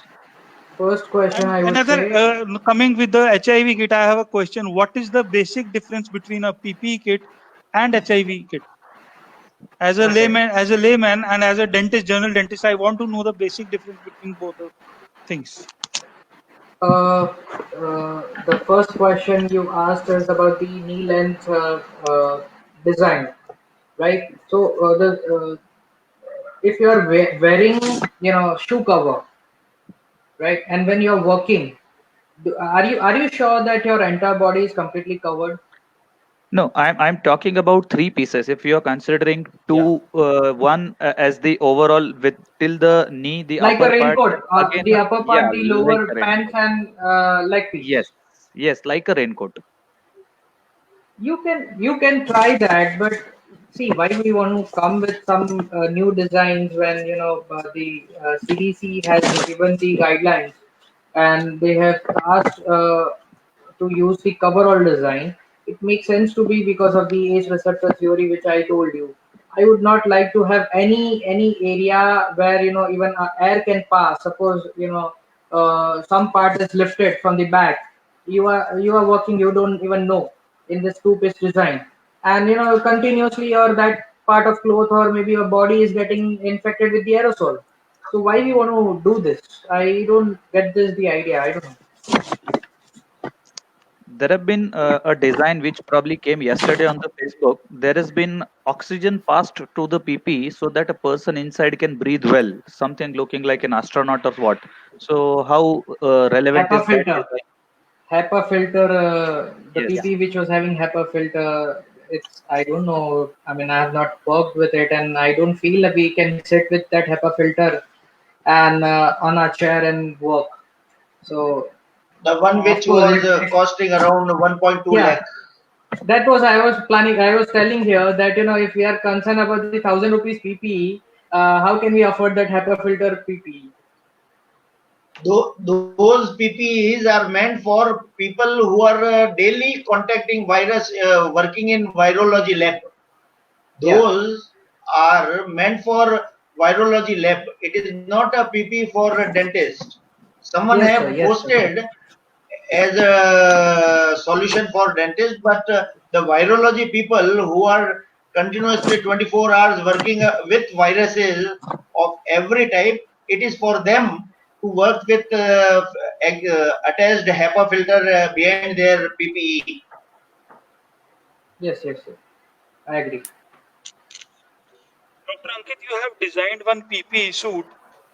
First question And I would another, say, coming with the HIV kit, I have a question. What is the basic difference between a PPE kit and HIV kit? okay. As a layman and as a dentist, general dentist, I want to know the basic difference between both the things. The first question you asked is about the knee length design, right? So if you are wearing, shoe cover, right, and when you're working, are you sure that your entire body is completely covered? No, I'm talking about three pieces. If you are considering Yeah, two, one as the overall with till the knee, the like a upper part, raincoat, again, the upper yeah, part, the like lower a pants raincoat. and leg Yes, pieces. yes, like a raincoat. You can try that, but see why we want to come with some new designs when the CDC has given the guidelines and they have asked to use the coverall design. It makes sense to be because of the age receptor theory, which I told you. I would not like to have any area where even air can pass. Suppose some part is lifted from the back. You are working. You don't even know in this two-piece design, and continuously your that part of cloth or maybe your body is getting infected with the aerosol. So why we want to do this? I don't get this the idea. I don't know. There have been a design which probably came yesterday on the Facebook. There has been oxygen passed to the PP so that a person inside can breathe well. Something looking like an astronaut or what. So how relevant HEPA is that filter. design? HEPA filter, the Yes. PP which was having HEPA filter, I don't know. I mean, I have not worked with it, and I don't feel that we can sit with that HEPA filter and on our chair and work. So, The one of which course, was costing around 1.2 yeah, lakh. that was I was planning. I was telling here that if we are concerned about the 1,000 rupees PPE, how can we afford that HEPA filter PPE? Those PPEs are meant for people who are daily contacting virus, working in virology lab. Yeah. Those are meant for virology lab. It is not a PP for a dentist. Someone Yes, sir. have Yes, sir. posted as a solution for dentists, but the virology people who are continuously 24 hours working with viruses of every type, it is for them to work with attached HEPA filter behind their PPE. Yes, yes, sir. I agree. Dr. Ankit, you have designed one PPE suit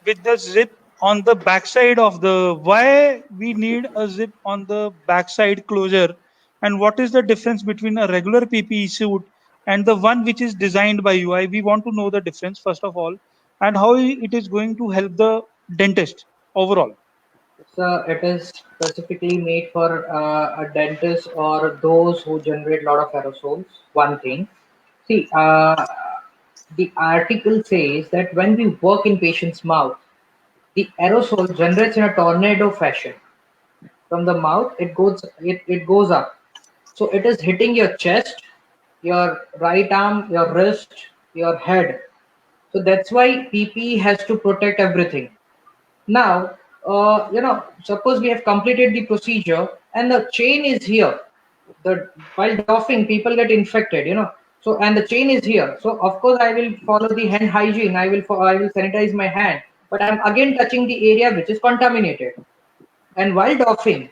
with the zip on the backside of the. Why we need a zip on the backside closure, and what is the difference between a regular PPE suit and the one which is designed by you? We want to know the difference first of all, and how it is going to help the dentist overall. So it is specifically made for a dentist or those who generate a lot of aerosols. One thing. See, the article says that when we work in patient's mouth, the aerosol generates in a tornado fashion. From the mouth, it goes up. So it is hitting your chest, your right arm, your wrist, your head. So that's why PP has to protect everything. Now, suppose we have completed the procedure and the chain is here. The while doffing, people get infected. So and the chain is here. So of course, I will follow the hand hygiene. I will sanitize my hand, but I'm again touching the area which is contaminated. And while doffing,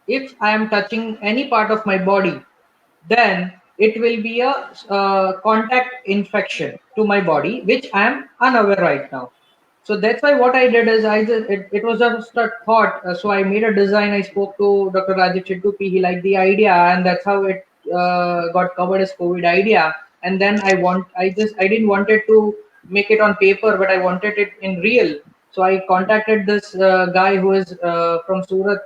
if I am touching any part of my body, then it will be a contact infection to my body, which I am unaware right now. So that's why what I did is it was just a thought. So I made a design. I spoke to Dr. Rajiv Chittupi. He liked the idea, and that's how it got covered as COVID idea. And then I didn't want it to make it on paper, but I wanted it in real. So I contacted this guy who is from Surat,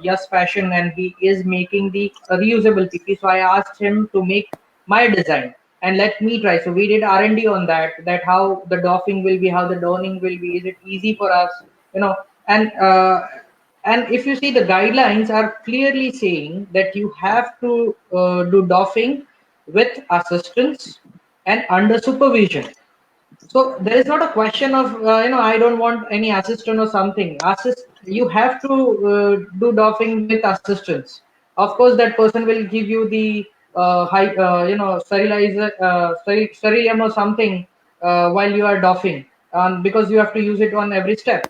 Yes Fashion, and he is making the reusable PP. So I asked him to make my design and let me try. So we did R&D on that how the doffing will be, how the donning will be. Is it easy for us, you know? And if you see, the guidelines are clearly saying that you have to do doffing with assistance and under supervision. So there is not a question of I don't want any assistant or something. You have to do doffing with assistance. Of course, that person will give you the high sterilizer, sterilium or something while you are doffing, because you have to use it on every step.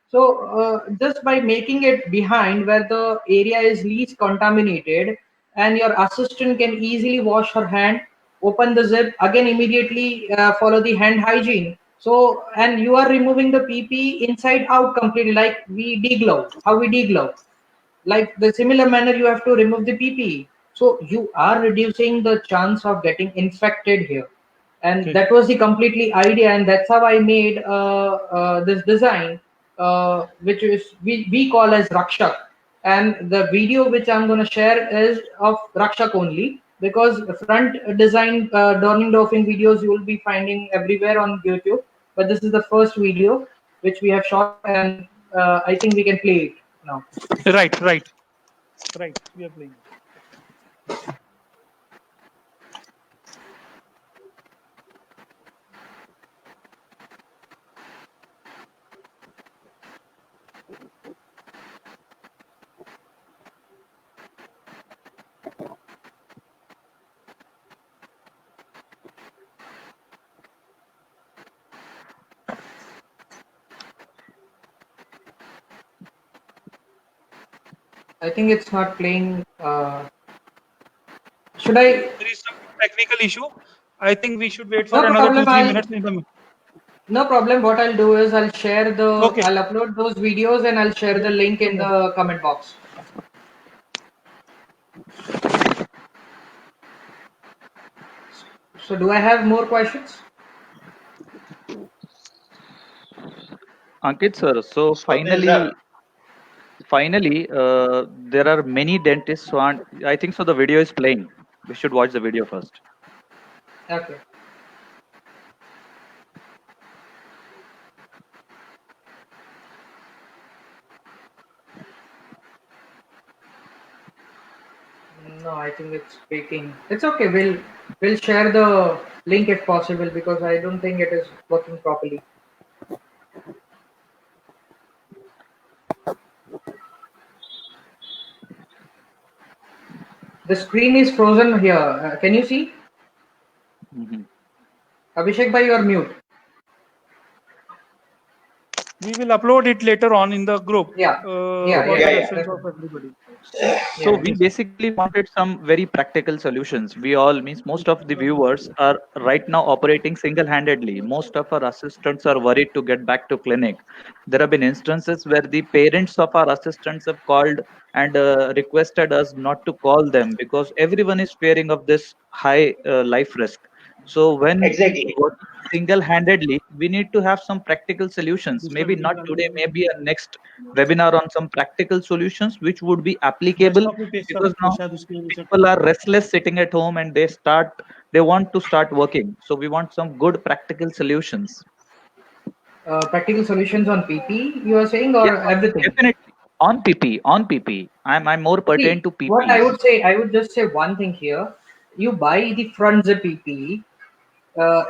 So just by making it behind where the area is least contaminated, and your assistant can easily wash her hand, open the zip, again immediately follow the hand hygiene. So, and you are removing the PP inside out completely, like we deglove, how we deglove. Like the similar manner, you have to remove the PPE. So you are reducing the chance of getting infected here. And Okay. that was the completely idea, and that's how I made this design, which is we call as Rakshak. And the video which I'm going to share is of Rakshak only, because the front design Dorning Dolphin videos you will be finding everywhere on YouTube. But this is the first video which we have shot, and I think we can play it now. Right. We are playing. I think it's not playing. Should I? There is some technical issue. I think we should wait for No another problem. 2-3 minutes. In the... No problem. What I'll do is I'll share the. Okay. I'll upload those videos and I'll share the link in the comment box. So, do I have more questions? Ankit sir, so Swapnil sir, finally, there are many dentists who aren't. I think so. The video is playing. We should watch the video first. Okay. No, I think it's speaking. It's okay. We'll share the link if possible, because I don't think it is working properly. The screen is frozen here. Can you see? Mhm. Abhishek bhai, you are mute. We will upload it later on in the group. Yeah. Yeah. For Yeah. the yeah. reference of everybody. So we basically wanted some very practical solutions. We all means most of the viewers are right now operating single-handedly. Most of our assistants are worried to get back to clinic. There have been instances where the parents of our assistants have called and requested us not to call them because everyone is fearing of this high life risk. So when Exactly. working single-handedly, we need to have some practical solutions. Maybe not today, maybe a next webinar on some practical solutions which would be applicable, because now people are restless sitting at home and they want to start working, so we want some good practical solutions. Practical solutions on PP, you are saying, or Yeah, everything? definitely on pp. I'm more See, pertained to what I pp's. would say, I would just say one thing here. You buy the front zip PP.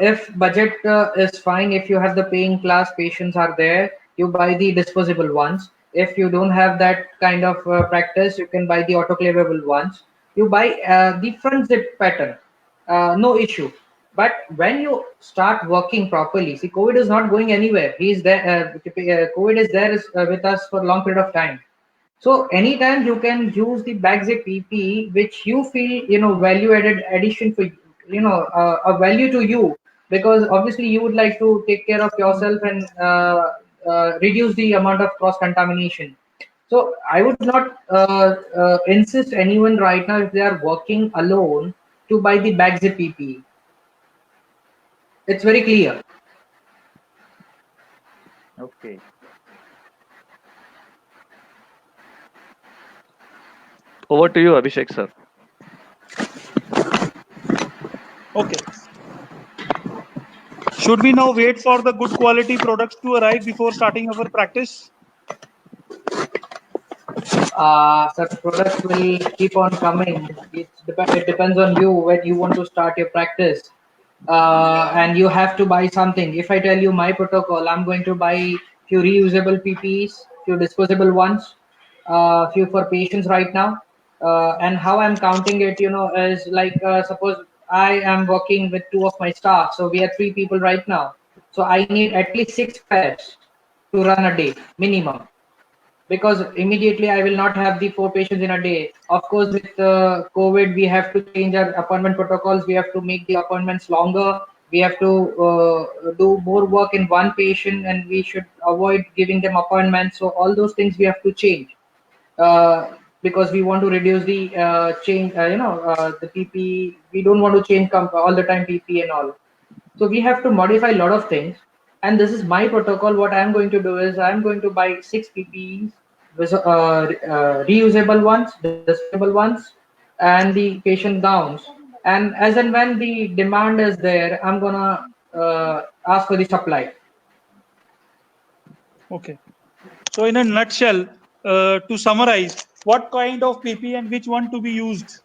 If budget is fine, if you have the paying class patients are there, you buy the disposable ones. If you don't have that kind of practice, you can buy the autoclavable ones. You buy the front zip pattern, no issue. But when you start working properly, see, COVID is not going anywhere. He's there. COVID is there with us for a long period of time. So anytime you can use the Bagzip PP, which you feel, value added addition for, a value to you, because obviously you would like to take care of yourself and reduce the amount of cross contamination. So I would not insist anyone right now, if they are working alone, to buy the Bagzip PP. It's very clear. Okay. Over to you, Abhishek sir. Okay. Should we now wait for the good quality products to arrive before starting our practice? Such products will keep on coming. It depends on you when you want to start your practice. And you have to buy something. If I tell you my protocol, I'm going to buy few reusable PPEs, few disposable ones, few for patients right now. And how I'm counting it, is like suppose I am working with two of my staff, so we are three people right now. So I need at least 6 pairs to run a day minimum, because immediately I will not have the 4 patients in a day. Of course, with COVID, we have to change our appointment protocols. We have to make the appointments longer. We have to do more work in one patient, and we should avoid giving them appointments. So all those things we have to change, because we want to reduce the change. The PP. We don't want to change all the time PP and all. So we have to modify a lot of things. And this is my protocol. What I'm going to do is I'm going to buy 6 PPEs, reusable ones, disposable ones, and the patient gowns. And as and when the demand is there, I'm gonna ask for the supply. Okay. So in a nutshell, to summarize, what kind of PP and which one to be used?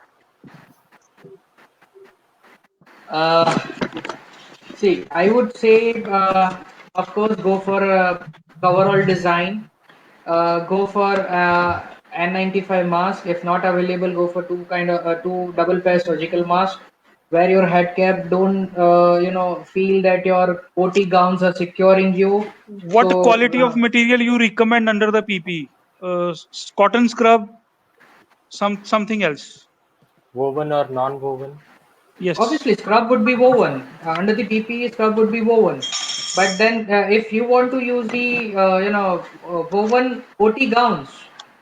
See, I would say, of course, go for a coverall design. Go for N95 mask. If not available, go for two double pair surgical mask. Wear your head cap. Don't feel that your OT gowns are securing you. What So quality of material you recommend under the PP? Cotton scrub, something else? Woven or non-woven? Yes. obviously, scrub would be woven. Under the PPE, scrub would be woven. But then, if you want to use the woven OT gowns,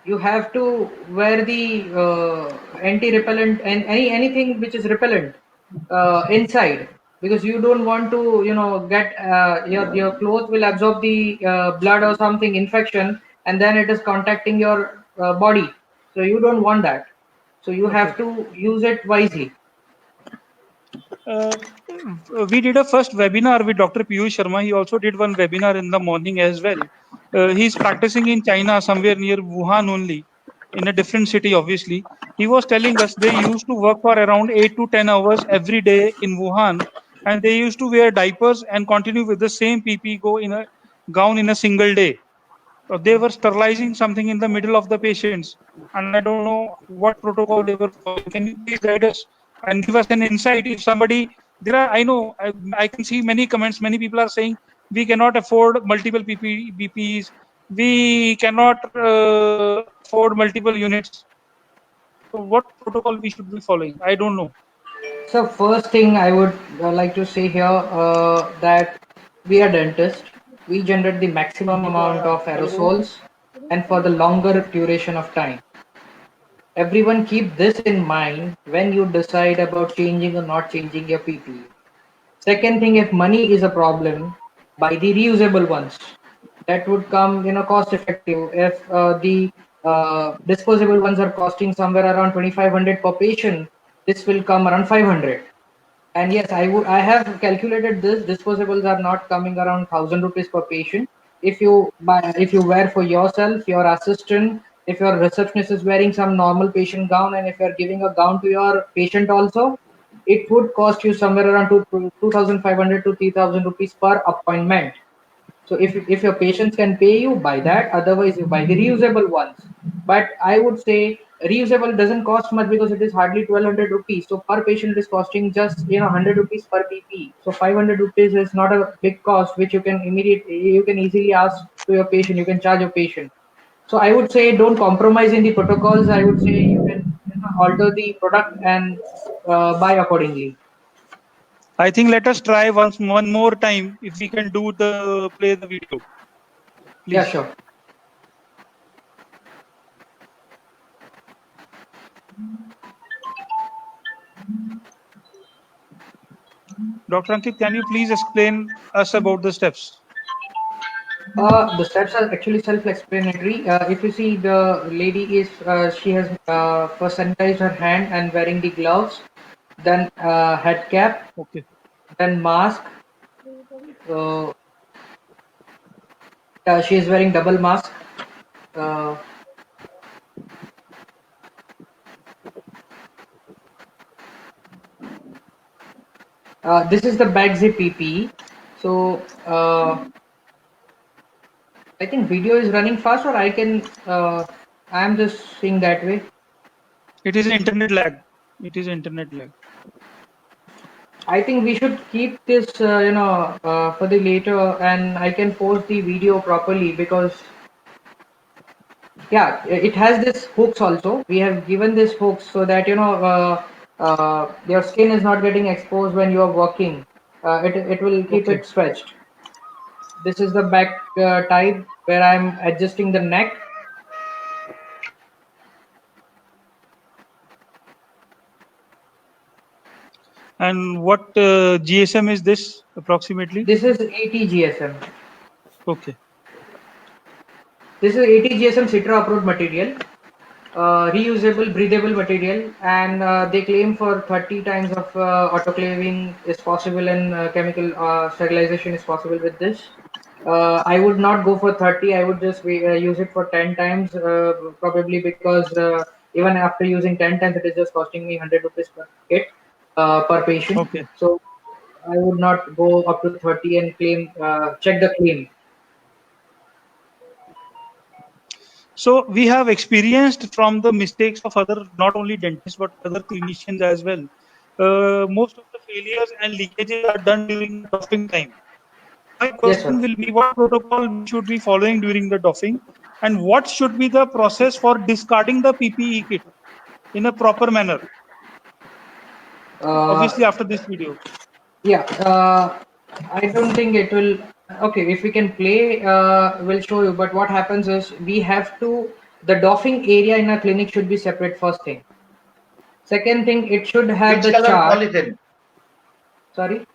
you have to wear the anti-repellent and anything which is repellent inside, because you don't want to get your clothes will absorb the blood or something infection, and then it is contacting your body. So you don't want that. So you Okay. have to use it wisely. Uh, we did a first webinar with Dr. Piyush Sharma. He also did one webinar in the morning as well. He's practicing in China, somewhere near Wuhan only, in a different city, obviously. He was telling us they used to work for around 8 to 10 hours every day in Wuhan, and they used to wear diapers and continue with the same PP go in a gown in a single day. They were sterilizing something in the middle of the patients, and I don't know what protocol they were following. Can you please guide us and give us an insight? If somebody, there are, I can see many comments. Many people are saying we cannot afford multiple BPs. We cannot afford multiple units. So what protocol we should be following? I don't know. So first thing I would like to say here, that we are dentists. We generate the maximum amount of aerosols and for the longer duration of time. Everyone keep this in mind when you decide about changing or not changing your PPE. Second thing, if money is a problem, buy the reusable ones. That would come, cost effective. If the disposable ones are costing somewhere around 2,500 per patient, this will come around 500. And yes, I have calculated this. Disposables are not coming around 1,000 rupees per patient. If you wear for yourself, your assistant, if your receptionist is wearing some normal patient gown, and if you are giving a gown to your patient also, it would cost you somewhere around 2,500 to 3,000 rupees per appointment. So if your patients can pay you, buy that. Otherwise, you buy the reusable ones. But I would say reusable doesn't cost much, because it is hardly 1,200 rupees. So per patient it is costing just 100 rupees per PP. So 500 rupees is not a big cost, which you can easily ask to your patient. You can charge your patient. So I would say don't compromise in the protocols. I would say you can alter the product and buy accordingly. I think let us try one more time if we can do the play the video, Yeah, please. sure. Dr. Ankit, can you please explain us about the steps? The steps are actually self-explanatory. If you see, the lady is she has first sanitized her hand and wearing the gloves, then head cap, Okay. then mask. Uh, she is wearing double mask. Uh, this is the back zip PPE. So I think video is running fast, or I can. I am just seeing that way. It is internet lag. It is internet lag. I think we should keep this, for the later, and I can post the video properly because, yeah, it has this hooks also. We have given this hooks so that your skin is not getting exposed when you are working. It will keep Okay. it stretched. This is the back type where I'm adjusting the neck. And what GSM is this approximately? This is 80 GSM. Okay. This is 80 GSM Citra approved material. Reusable, breathable material, and they claim for 30 times of autoclaving is possible, and chemical sterilization is possible with this. I would not go for 30. I would just use it for 10 times, probably because even after using 10 times, it is just costing me 100 rupees per kit per patient. Okay. So I would not go up to 30 and claim, check the claim. So we have experienced from the mistakes of other, not only dentists, but other clinicians as well. Most of the failures and leakages are done during the doffing time. My Yes, sir. question will be, what protocol we should be following during the doffing, and what should be the process for discarding the PPE kit in a proper manner? Obviously, after this video. Yeah, I don't think it will. Okay, if we can play, we'll show you. But what happens is we have to, the doffing area in a clinic should be separate, first thing. Second thing, it should have Which the color chart. polythene? Sorry.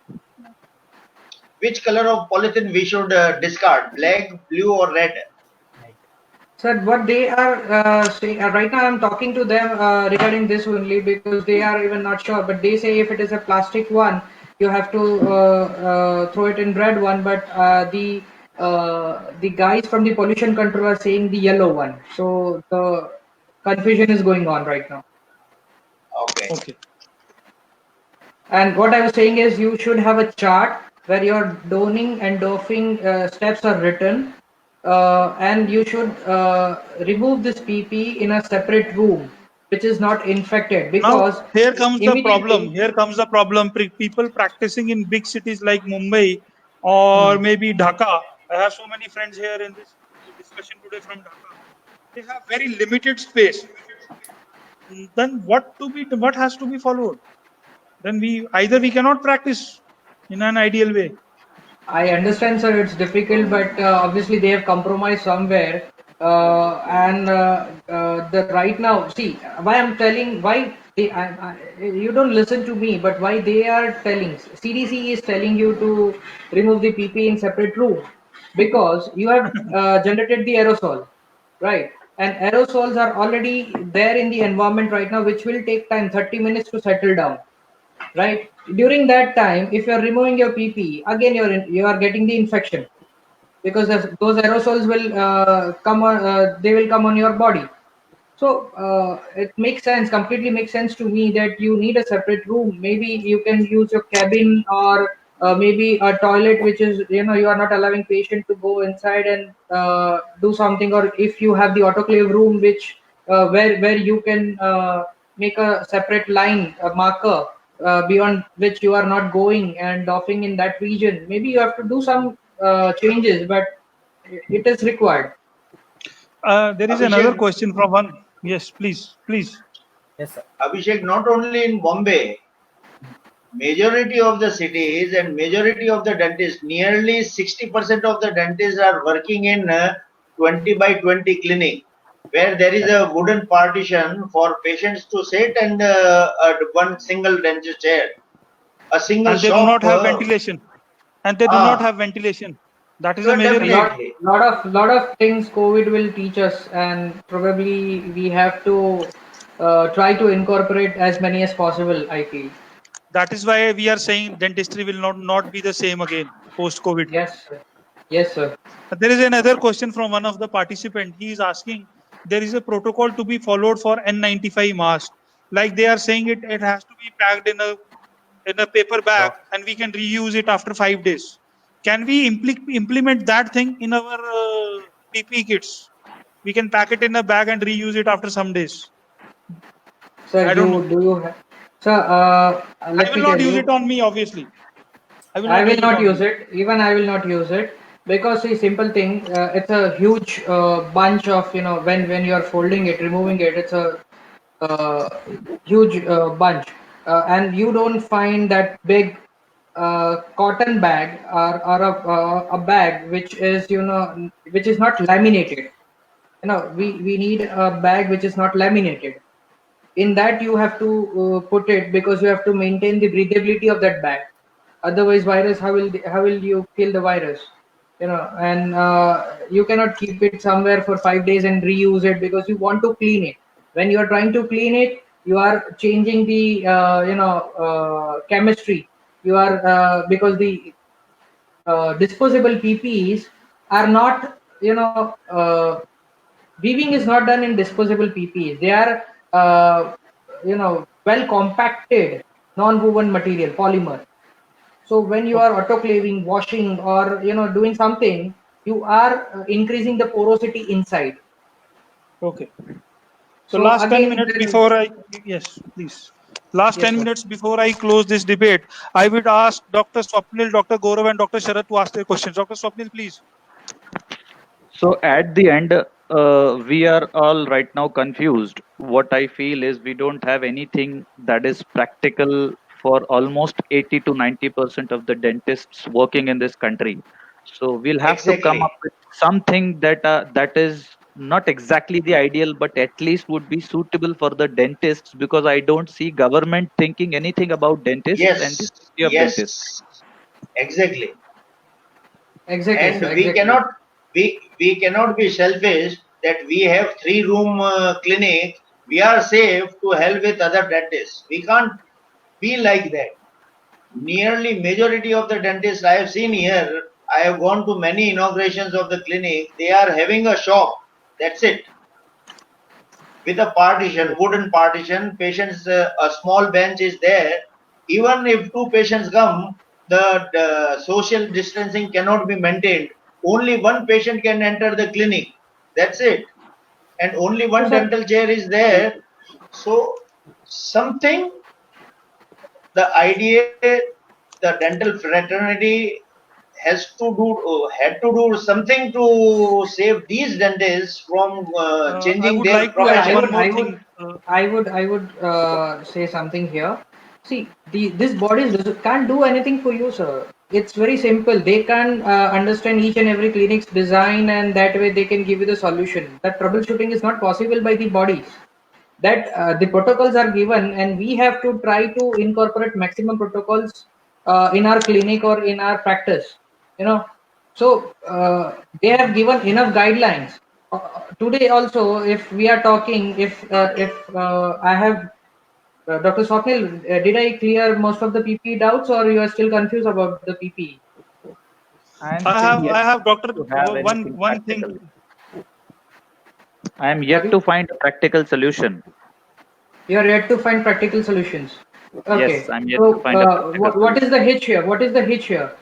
Which color of polythene we should discard? Black, blue, or red? Sir, what they are saying right now, I'm talking to them regarding this only because they are even not sure. But they say if it is a plastic one, you have to throw it in red one. But the guys from the pollution control are saying the yellow one. So the confusion is going on right now. Okay. Okay. And what I was saying is you should have a chart where your donning and doffing steps are written, and you should remove this PP in a separate room, which is not infected, because Now, here comes the problem. immediately, Here comes the problem. People practicing in big cities like Mumbai or maybe Dhaka. I have so many friends here in this discussion today from Dhaka. They have very limited space. Then what has to be followed? Then we cannot practice in an ideal way. I understand, sir, it's difficult, but obviously they have compromised somewhere. The right now, see, why I'm telling, why you don't listen to me, but why they are telling, CDC is telling you to remove the PP in separate room because you have generated the aerosol, right? And aerosols are already there in the environment right now, which will take time, 30 minutes to settle down, right? During that time, if you're removing your PP, again you are getting the infection because those aerosols will come on, they will come on your body. So it makes sense, completely makes sense to me that you need a separate room. Maybe you can use your cabin, or maybe a toilet, which is, you are not allowing patient to go inside and do something. Or if you have the autoclave room, which where you can make a separate line, a marker beyond which you are not going and doffing in that region. Maybe you have to do some changes, but it is required. There is another Abhishek, question from one. Yes, please. Yes, sir. Abhishek, not only in Bombay, majority of the cities and majority of the dentists, nearly 60% of the dentists are working in 20 by 20 clinic, where there is a wooden partition for patients to sit and one single dentist chair. A single And they do shop. not have ventilation. And they do not have ventilation. That is Sure, a major issue. definitely. Lot of things COVID will teach us, and probably we have to try to incorporate as many as possible, I feel. That is why we are saying dentistry will not be the same again post COVID. Yes, sir. Yes, sir. There is another question from one of the participant. He is asking, there is a protocol to be followed for N95 mask. Like they are saying it has to be packed in a paper bag and we can reuse it after 5 days. Can we implement that thing in our PPE kits? We can pack it in a bag and reuse it after some days. Sir, I don't know. sir, I let will me not tell use you, it on me, obviously. I will I not will use it not on use me. it. Even I will not use it because see, simple thing. It's a huge bunch of when you are folding it, removing it. It's a uh, huge bunch, and you don't find that big cotton bag or a bag which is which is not laminated. We need a bag which is not laminated. In that you have to put it because you have to maintain the breathability of that bag. Otherwise, virus, how will you kill the virus? And you cannot keep it somewhere for 5 days and reuse it because you want to clean it. When you are trying to clean it, you are changing the chemistry. You are because the disposable PPEs are not, weaving is not done in disposable PPEs. They are, well compacted, non-woven material, polymer. So when you are autoclaving, washing, or doing something, you are increasing the porosity inside. Okay. So So last 10 again, minutes before yes, please. Last yes, 10 sir. minutes before I close this debate, I would ask Dr. Swapnil, Dr. Gaurav and Dr. Sharad to ask their questions. Dr. Swapnil, please. So at the end, we are all right now confused. What I feel is we don't have anything that is practical for almost 80 to 90% of the dentists working in this country. So we'll have to come up Exactly. with something that is not exactly the ideal, but at least would be suitable for the dentists, because I don't see government thinking anything about dentists and the Yes. safety of dentists. Yes. Exactly. Exactly, And sir. Exactly. we cannot be selfish that we have 3 room clinic. We are safe to help with other dentists. We can't be like that. Nearly majority of the dentists I have seen here, I have gone to many inaugurations of the clinic. They are having a shop. That's it, with a partition, wooden partition. Patients, a small bench is there. Even if 2 patients come, the social distancing cannot be maintained. Only one patient can enter the clinic. That's it. And only So, one sir, dental chair is there. So something, the idea, the dental fraternity had to do something to save these dentists from I changing would their like to sir, add one profession. more thing. I would say something here. See, this bodies can't do anything for you, sir. It's very simple. They can understand each and every clinic's design, and that way they can give you the solution. That troubleshooting is not possible by the bodies. That the protocols are given, and we have to try to incorporate maximum protocols in our clinic or in our practice. You know, so they have given enough guidelines. Today also, if we are talking, if I have Dr. Swapnil, did I clear most of the PPE doubts, or you are still confused about the PPE? I am still yet I have Dr. to have anything One thing. practical. I am yet Sorry, to find a practical solution. you are yet to find practical solutions. Okay, Yes, I'm yet to so find a practical what is solution. the hitch here? What is the hitch here?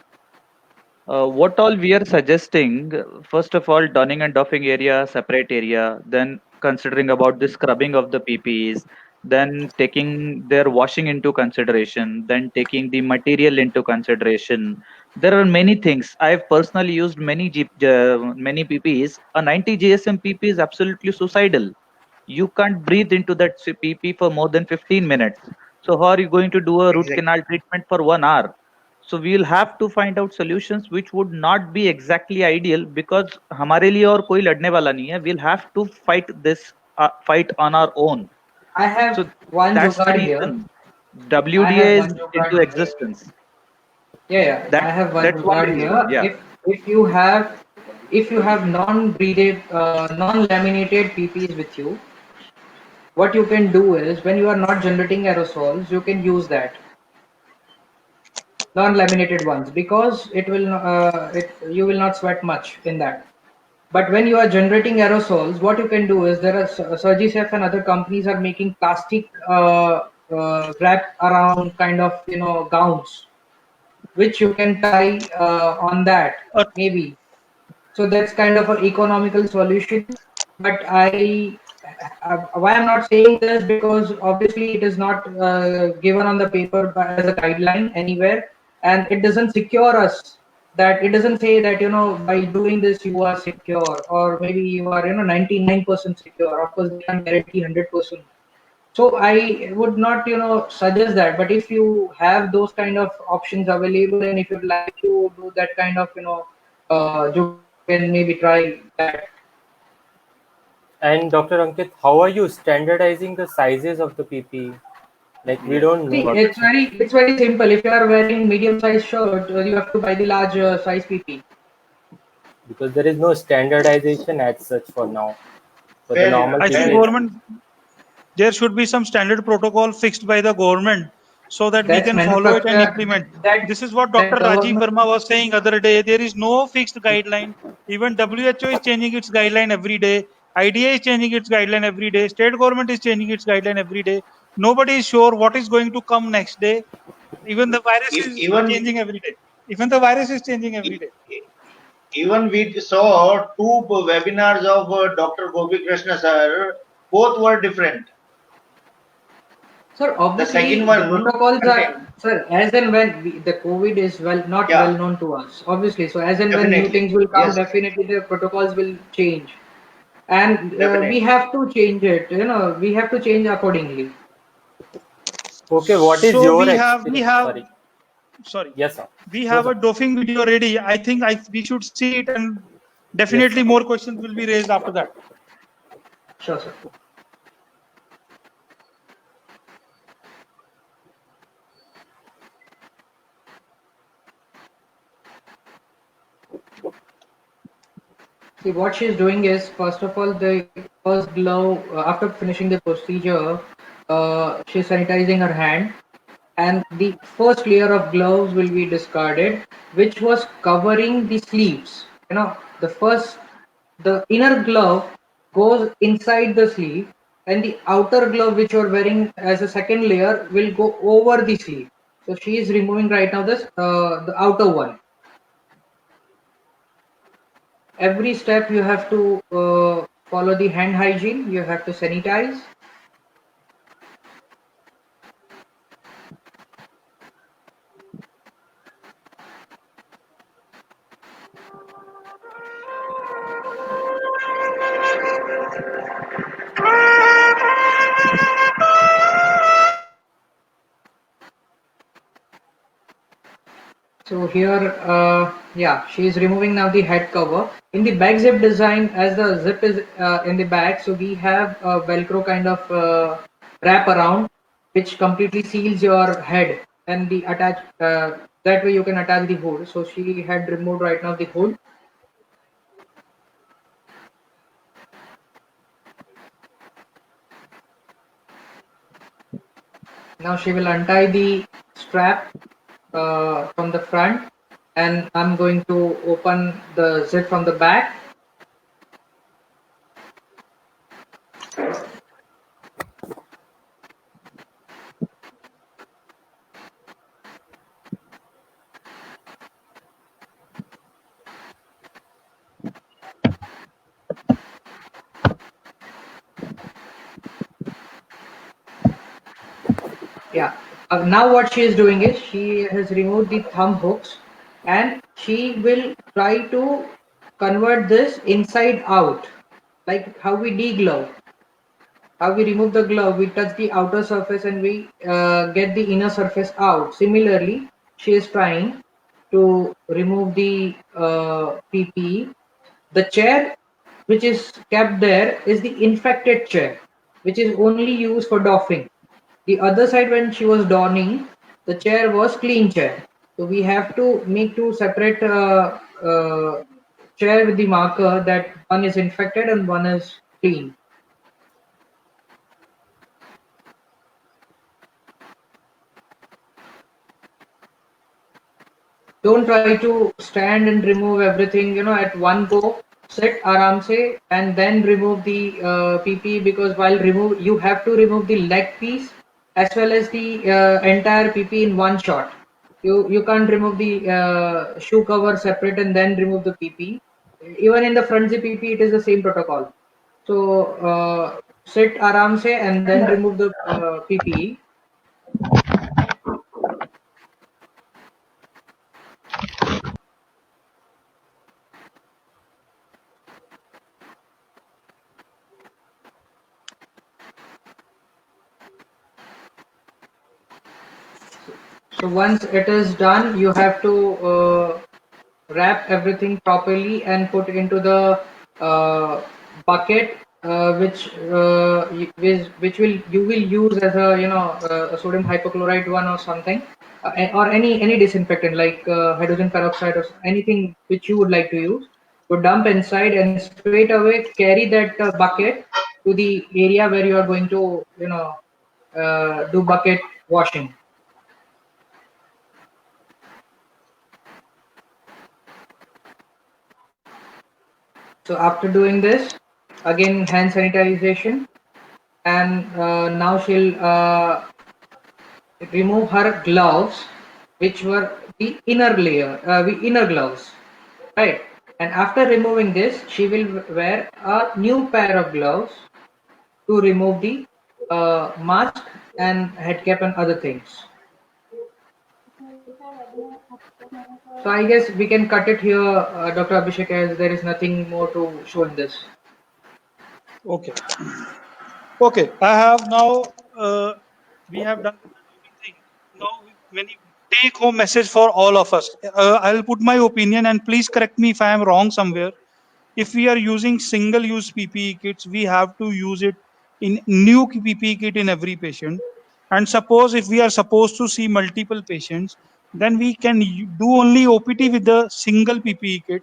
What all we are suggesting, first of all, donning and doffing area, separate area, then considering about the scrubbing of the PPEs, then taking their washing into consideration, then taking the material into consideration. There are many things. I've personally used many PPEs. A 90 GSM PP is absolutely suicidal. You can't breathe into that PP for more than 15 minutes. So how are you going to do a root Exactly. canal treatment for 1 hour? So we'll have to find out solutions which would not be exactly ideal, because हमारे लिए और कोई लड़ने वाला नहीं है. We'll have to fight this fight on our own. I have So one that's the jugaad here. reason I WDA have is one into jugaad. existence. Yeah, yeah. I That have one that's one jugaad reason. here. Yeah. if you have non-breathed, non-laminated PPs with you, what you can do is when you are not generating aerosols, you can use that non-laminated ones because you will not sweat much in that. But when you are generating aerosols, what you can do is there are Surgisef and other companies are making plastic wrap around kind of gowns, which you can tie on that Uh, maybe. So that's kind of an economical solution. But why I'm not saying this because obviously it is not given on the paper as a guideline anywhere, and it doesn't secure us. That it doesn't say that by doing this you are secure, or maybe you are 99% secure. Of course, they can't guarantee 100%. So I would not suggest that. But if you have those kind of options available, and if you'd like to do that kind of you can maybe try that. And Dr. Ankit, how are you standardizing the sizes of the PP? Like we don't See, know. it's very simple. If you are wearing medium size shirt, you have to buy the large size PP. Because there is no standardization as such for now. For the Fair normal enough. I Fair think PP, enough. government, there should be some standard protocol fixed by the government so that we That's can follow it and manufacturer. implement. That This is what that Dr. Rajiv government. Verma was saying other day. There is no fixed guideline. Even WHO is changing its guideline every day. IDA is changing its guideline every day. State government is changing its guideline every day. Nobody is sure what is going to come next day. Even the virus is Even changing every day. Even the virus is changing every day. even we saw two webinars of Dr. Gopi Krishna sir. Both were different. Sir, The second obviously the one protocols are, contained. sir, as and when the COVID is not well Yeah, known to us, obviously. So as and when new definitely. things will come, Yes, definitely the protocols will change, and we definitely. have to change it. We have to change accordingly. okay, what is So your we experience? have Sorry. sorry, Yes, sir. we No, have sir. a doping video ready. I think we should see it, and Yes, definitely sir. more questions will be raised after that. Sure, sir. See, what she's doing is, first of all, the first glove, after finishing the procedure, she's sanitizing her hand, and the first layer of gloves will be discarded, which was covering the sleeves. The inner glove goes inside the sleeve, and the outer glove, which you're wearing as a second layer, will go over the sleeve. So she is removing right now the outer one. Every step you have to follow the hand hygiene. You have to sanitize. So here, yeah, she is removing now the head cover. In the back zip design, as the zip is in the back, so we have a Velcro kind of wrap around, which completely seals your head, and the attach. That way you can attach the hood. So she had removed right now the hood. Now she will untie the strap from the front, and I'm going to open the zip from the back. Yeah. Now what she is doing is she has removed the thumb hooks, and she will try to convert this inside out, like how we deglove. How we remove the glove, we touch the outer surface and we get the inner surface out. Similarly, she is trying to remove the PPE. The chair which is kept there is the infected chair, which is only used for doffing. The other side, when she was donning, the chair was clean chair. So we have to make two separate share with the marker that one is infected and one is clean. Don't try to stand and remove everything, at one go. Sit aram se and then remove the PP, because while remove, you have to remove the leg piece as well as the entire PP in one shot. You can't remove the shoe cover separate and then remove the PP. Even in the front zip PP, it is the same protocol. So sit aram se and then remove the PPE. So once it is done, you have to wrap everything properly and put into the bucket, which will you will use as a a sodium hypochlorite one or something, or any disinfectant like hydrogen peroxide or anything which you would like to use. So dump inside and straight away carry that bucket to the area where you are going to do bucket washing. So after doing this, again hand sanitization, and now she'll remove her gloves, which were the inner layer, the inner gloves, right? And after removing this, she will wear a new pair of gloves to remove the mask and head cap and other things. So I guess we can cut it here, Dr. Abhishek, as there is nothing more to show in this. Okay. Okay. I have now. We have done everything. Now, when you take home message for all of us, I'll put my opinion and please correct me if I am wrong somewhere. If we are using single-use PPE kits, we have to use it in new PPE kit in every patient. And suppose if we are supposed to see multiple patients, then we can do only OPT with the single PPE kit,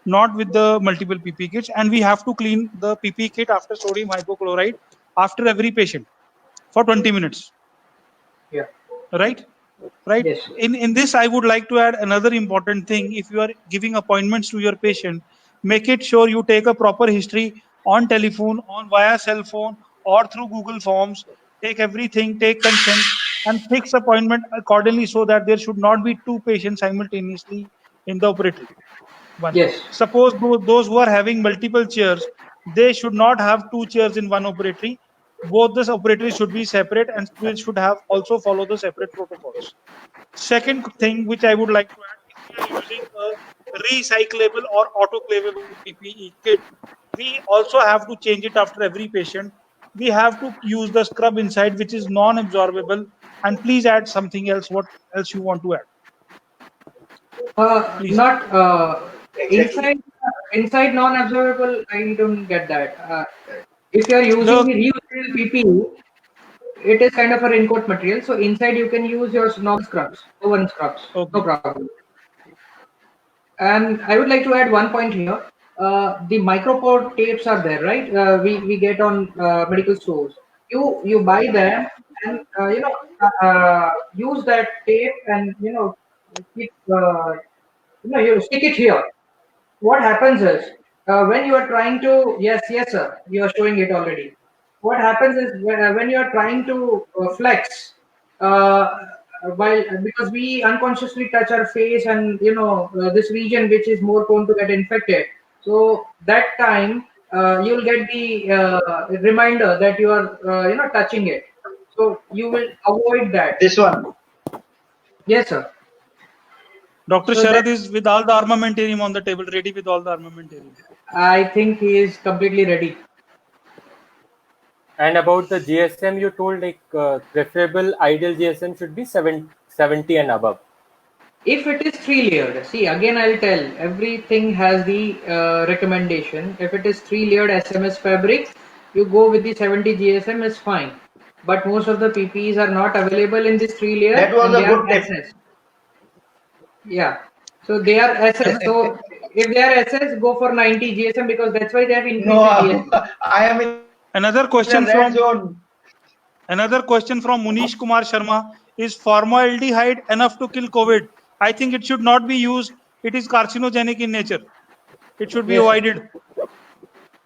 not with the multiple PPE kits. And we have to clean the PPE kit after sodium hypochlorite after every patient for 20 minutes. Yeah. Right? Right. Yes. In this, I would like to add another important thing. If you are giving appointments to your patient, make it sure you take a proper history on telephone, on via cell phone, or through Google Forms. Take everything, take consent, and fix appointment accordingly so that there should not be two patients simultaneously in the operatory. One. Yes. Suppose those who are having multiple chairs, they should not have two chairs in one operatory. Both the operatories should be separate and we should have also follow the separate protocols. Second thing which I would like to add, if we are using a recyclable or autoclavable PPE kit, we also have to change it after every patient. We have to use the scrub inside, which is non-absorbable. And please add something else. What else you want to add? Please. Not Exactly. inside non-absorbable. I don't get that. If you are using the reusable PPE, it is kind of a raincoat material. So inside you can use your normal scrubs, oven scrubs, Okay. no problem. And I would like to add one point here. The micropore tapes are there, right? We get on medical stores. You buy them and use that tape and keep you stick it here. What happens is when you are trying to yes sir, you are showing it already. What happens is when you are trying to flex, while because we unconsciously touch our face and this region which is more prone to get infected, so that time you'll get the reminder that you are touching it, so you will avoid that. This one. Yes sir. Dr. So Sharad is with all the armamentarium on the table, ready with all the armamentarium. I think he is completely ready. And about the GSM, you told like preferable ideal GSM should be 70 and above. If it is 3-layered, see again I'll tell, everything has the recommendation. If it is 3-layered SMS fabric, you go with the 70 GSM is fine. But most of the PPEs are not available in this 3-layer. That was a good tip. SS. Yeah, so they are SS. So if they are SS, go for 90 GSM because that's why they have increased No, the GSM. I am in Another the question red from zone. Munish Kumar Sharma: is formaldehyde enough to kill COVID? I think it should not be used. It is carcinogenic in nature. It should be Yes, sir. avoided.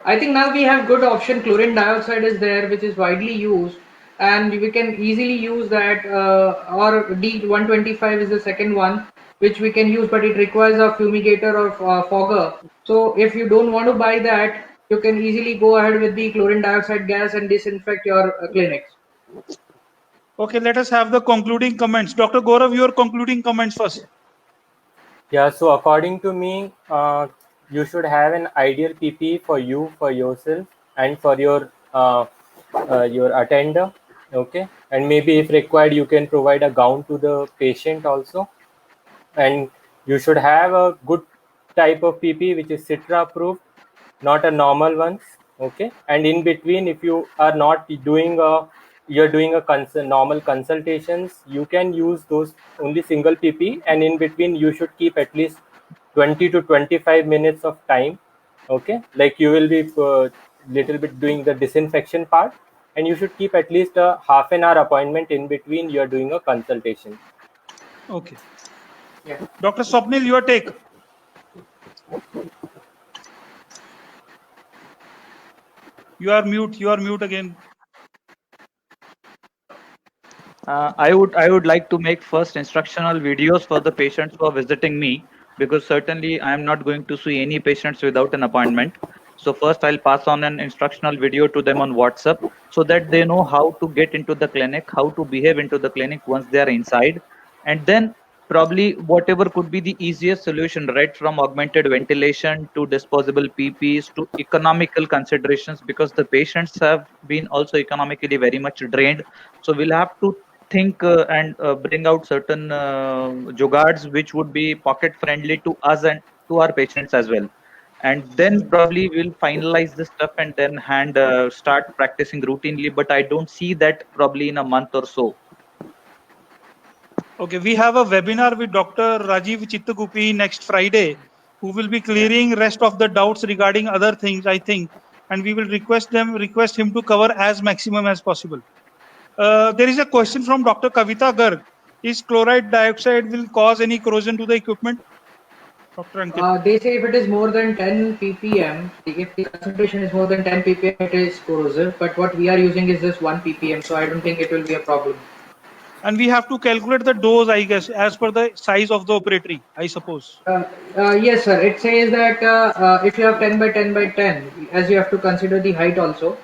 I think now we have good option. Chlorine dioxide is there, which is widely used, and we can easily use that. Or D125 is the second one, which we can use, but it requires a fumigator or fogger. So if you don't want to buy that, you can easily go ahead with the chlorine dioxide gas and disinfect your clinics. Okay, let us have the concluding comments. Dr. Gaurav, your concluding comments first. Yeah, so according to me, you should have an ideal PP for you, for yourself, and for your attender. Okay, and maybe if required, you can provide a gown to the patient also. And you should have a good type of PP which is Citra approved, not a normal ones. Okay, and in between, if you are not doing a you're doing a normal consultations, you can use those only single PP, and in between you should keep at least 20 to 25 minutes of time. Okay, like you will be little bit doing the disinfection part, and you should keep at least a half an hour appointment in between you're doing a consultation. Okay. Yeah. Dr. Swapnil, your take. You are mute again. I would like to make first instructional videos for the patients who are visiting me, because certainly I am not going to see any patients without an appointment. So first I'll pass on an instructional video to them on WhatsApp so that they know how to get into the clinic, how to behave into the clinic once they are inside, and then probably whatever could be the easiest solution, right from augmented ventilation to disposable PPs to economical considerations, because the patients have been also economically very much drained. So we'll have to think and bring out certain jugards which would be pocket friendly to us and to our patients as well. And then probably we'll finalize this stuff and then start practicing routinely. But I don't see that probably in a month or so. Okay, we have a webinar with Dr. Rajiv Chittagupi next Friday, who will be clearing rest of the doubts regarding other things, I think, and we will request him to cover as maximum as possible. There is a question from Dr. Kavita Garg: is chloride dioxide will cause any corrosion to the equipment? Dr. Ankit. They say if it is more than 10 ppm, if the concentration is more than 10 ppm, it is corrosive. But what we are using is just 1 ppm, so I don't think it will be a problem. And we have to calculate the dose, I guess, as per the size of the operatory, I suppose. Yes, sir. It says that if you have 10 by 10 by 10, as you have to consider the height also.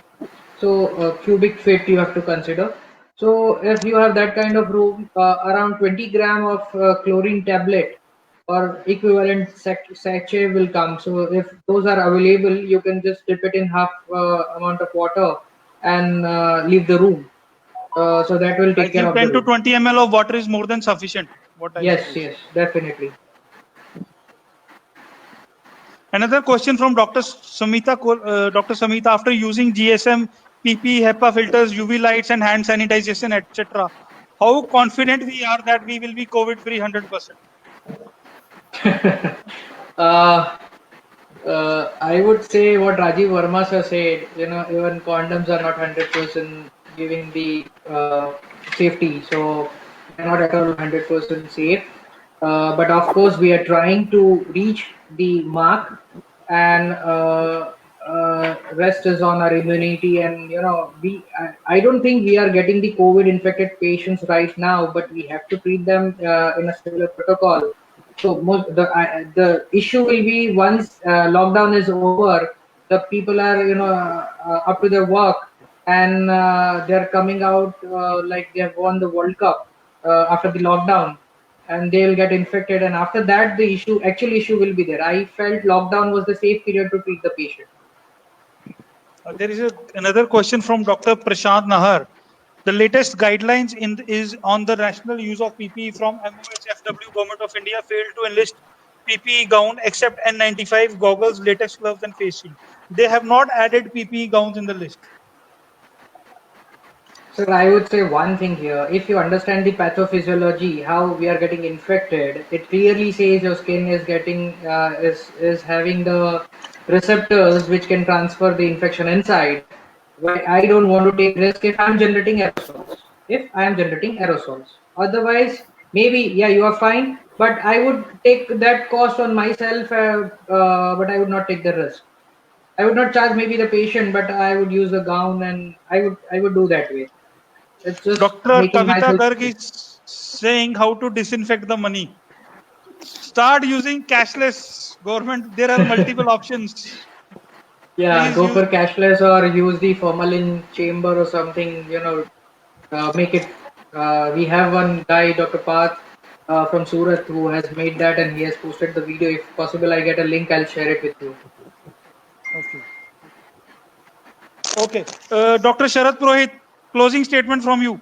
So cubic feet you have to consider. So if you have that kind of room, around 20 gram of chlorine tablet or equivalent sachet will come. So if those are available, you can just dip it in half amount of water and leave the room. So that will I take care think of the 10 to room. 20 ml of water is more than sufficient. What I Yes, suppose. yes, definitely. Another question from Dr. Samita: after using GSM, PP, HEPA filters, UV lights, and hand sanitization, etc., how confident we are that we will be COVID-free 100%? I would say what Rajiv Verma sir said. You know, even condoms are not 100% giving the safety, so they're not at all 100% safe. But of course, we are trying to reach the mark, and rest is on our immunity. And you know, I don't think we are getting the COVID infected patients right now, but we have to treat them in a similar protocol. So the issue will be once lockdown is over, the people are up to their work, and they're coming out like they have won the World Cup after the lockdown, and they'll get infected, and after that the actual issue will be there. I felt lockdown was the safe period to treat the patient. There is another question from Dr. Prashant Nahar. The latest guidelines is on the national use of PPE from MOHFW. Government of India failed to enlist PPE gown except N95, goggles, latex gloves, and face shield. They have not added PPE gowns in the list. Sir, I would say one thing here. If you understand the pathophysiology, how we are getting infected, it clearly says your skin is getting is having the receptors which can transfer the infection inside. Why I don't want to take risk if I'm generating aerosols. If I am generating aerosols, otherwise maybe yeah you are fine, but I would take that cost on myself. But I would not take the risk. I would not charge maybe the patient, but I would use the gown and I would do that way. It's just Dr. making Kavita myself. Garg is saying how to disinfect the money. Start using cashless government. There are multiple options. Yeah, Please go use. for cashless or use the formalin chamber or something. Make it. We have one guy, Dr. Path, from Surat, who has made that and he has posted the video. If possible, I get a link. I'll share it with you. Okay. Okay. Dr. Sharad Purohit, closing statement from you.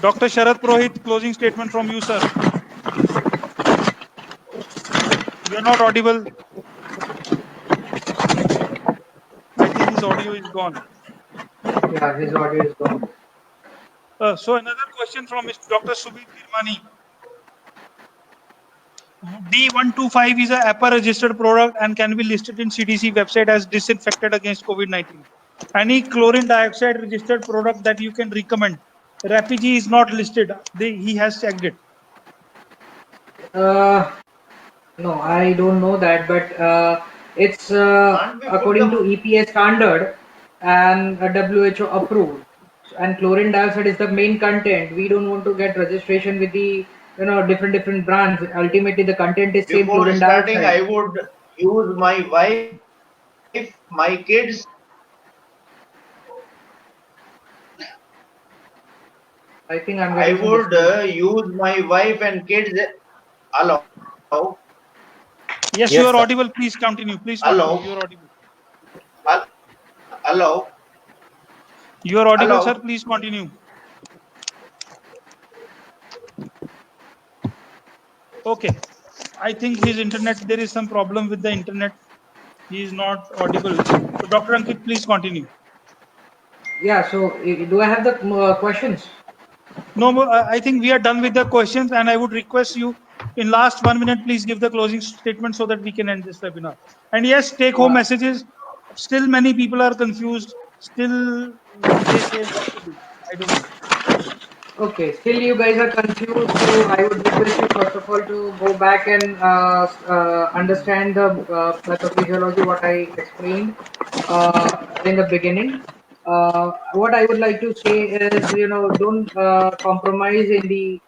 Dr. Sharad Purohit, closing statement from you, sir. You are not audible. I think his audio is gone. Yeah, his audio is gone. So another question from Dr. Subir Kirmani. D125 is a APA registered product and can be listed in CDC website as disinfected against COVID-19. Any chlorine dioxide registered product that you can recommend? Rapigi is not listed. He has checked it. No, I don't know that, but it's Can't we put according to the EPA standard and WHO approved. And chlorine dioxide is the main content. We don't want to get registration with the different brands. Ultimately, the content is same before chlorine starting? dioxide. I would use my wife, my kids. I think I'm I getting some would disturbance. use my wife and kids. Hello, Yes, you Yes, are sir. audible. Please continue. Please continue. hello, You are audible. hello, You are audible, sir. hello. Please continue. Okay. I think his internet, there is some problem with the internet. He is not audible. So Dr. Ankit, please continue. Yeah. So, do I have the questions? No more. I think we are done with the questions, and I would request you in last 1 minute, please give the closing statement so that we can end this webinar. And yes, take home Uh, messages. Still, many people are confused. Still, they say what to do. I don't know. Okay, still you guys are confused, so I would request you first of all to go back and understand the pathophysiology what I explained in the beginning. What I would like to say is, don't compromise in the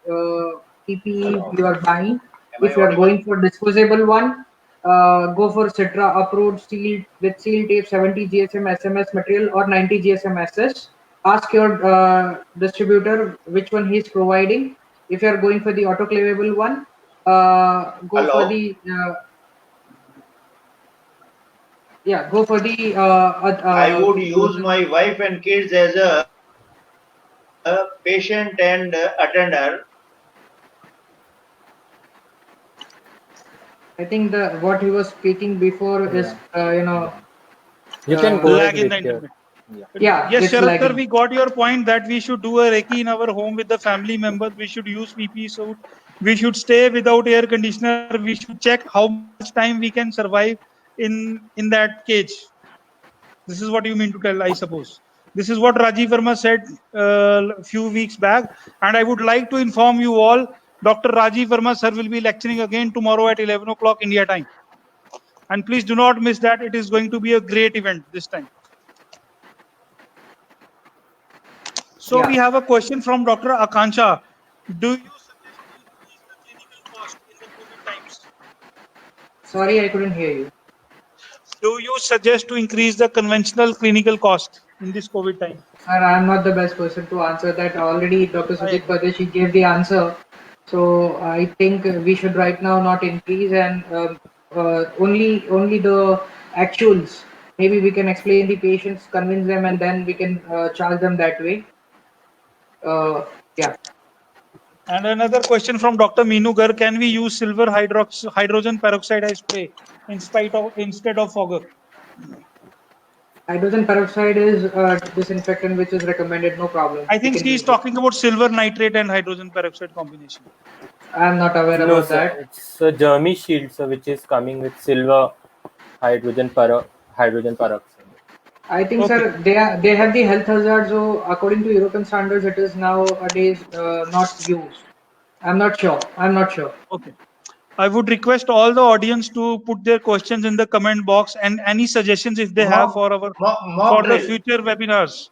PPE you are buying. Am I If you are audible? going for disposable one, go for Citra approved sealed with seal tape 70 GSM SMS material or 90 GSM SS. Ask your distributor which one he is providing. If you are going for the autoclavable one, go for Hello. the go for the I would use my wife and kids as a patient and attender. I think the what he was speaking before is You can go Lag ahead in the with your. internet. Yeah. yeah, Yes, it's Sharad sir, lagging. we got your point that we should do a Reiki in our home with the family members. We should use PPE suit. We should stay without air conditioner. We should check how much time we can survive in that cage. This is what you mean to tell, I suppose. This is what Rajiv Verma said a few weeks back. And I would like to inform you all, Dr. Rajiv Verma sir will be lecturing again tomorrow at 11 o'clock India time. And please do not miss that. It is going to be a great event this time. So we Yeah, have a question from Dr. Akansha. Do you suggest to increase the clinical cost in the COVID times? sorry, I couldn't hear you. Do you suggest to increase the conventional clinical cost in this COVID time? Sir, I'm not the best person to answer that. Already, Dr. I Sujit agree. Padeshi gave the answer. So I think we should right now not increase and only the actuals. Maybe we can explain the patients, convince them, and then we can charge them that way. Yeah. And another question from Dr. Meenu Gar. Can we use silver hydrogen peroxide as spray instead of fogger? Hydrogen peroxide is a disinfectant which is recommended, no problem. I think You can she is use it. talking about silver nitrate and hydrogen peroxide combination. I'm not aware No, about sir. that. It's a Germi shield, sir, which is coming with silver hydrogen peroxide. I think, Okay. sir, they have the health hazard. So according to European standards, it is nowadays not used. I'm not sure. I'm not sure. Okay. I would request all the audience to put their questions in the comment box and any suggestions if they have for our Mock for the drill. future webinars,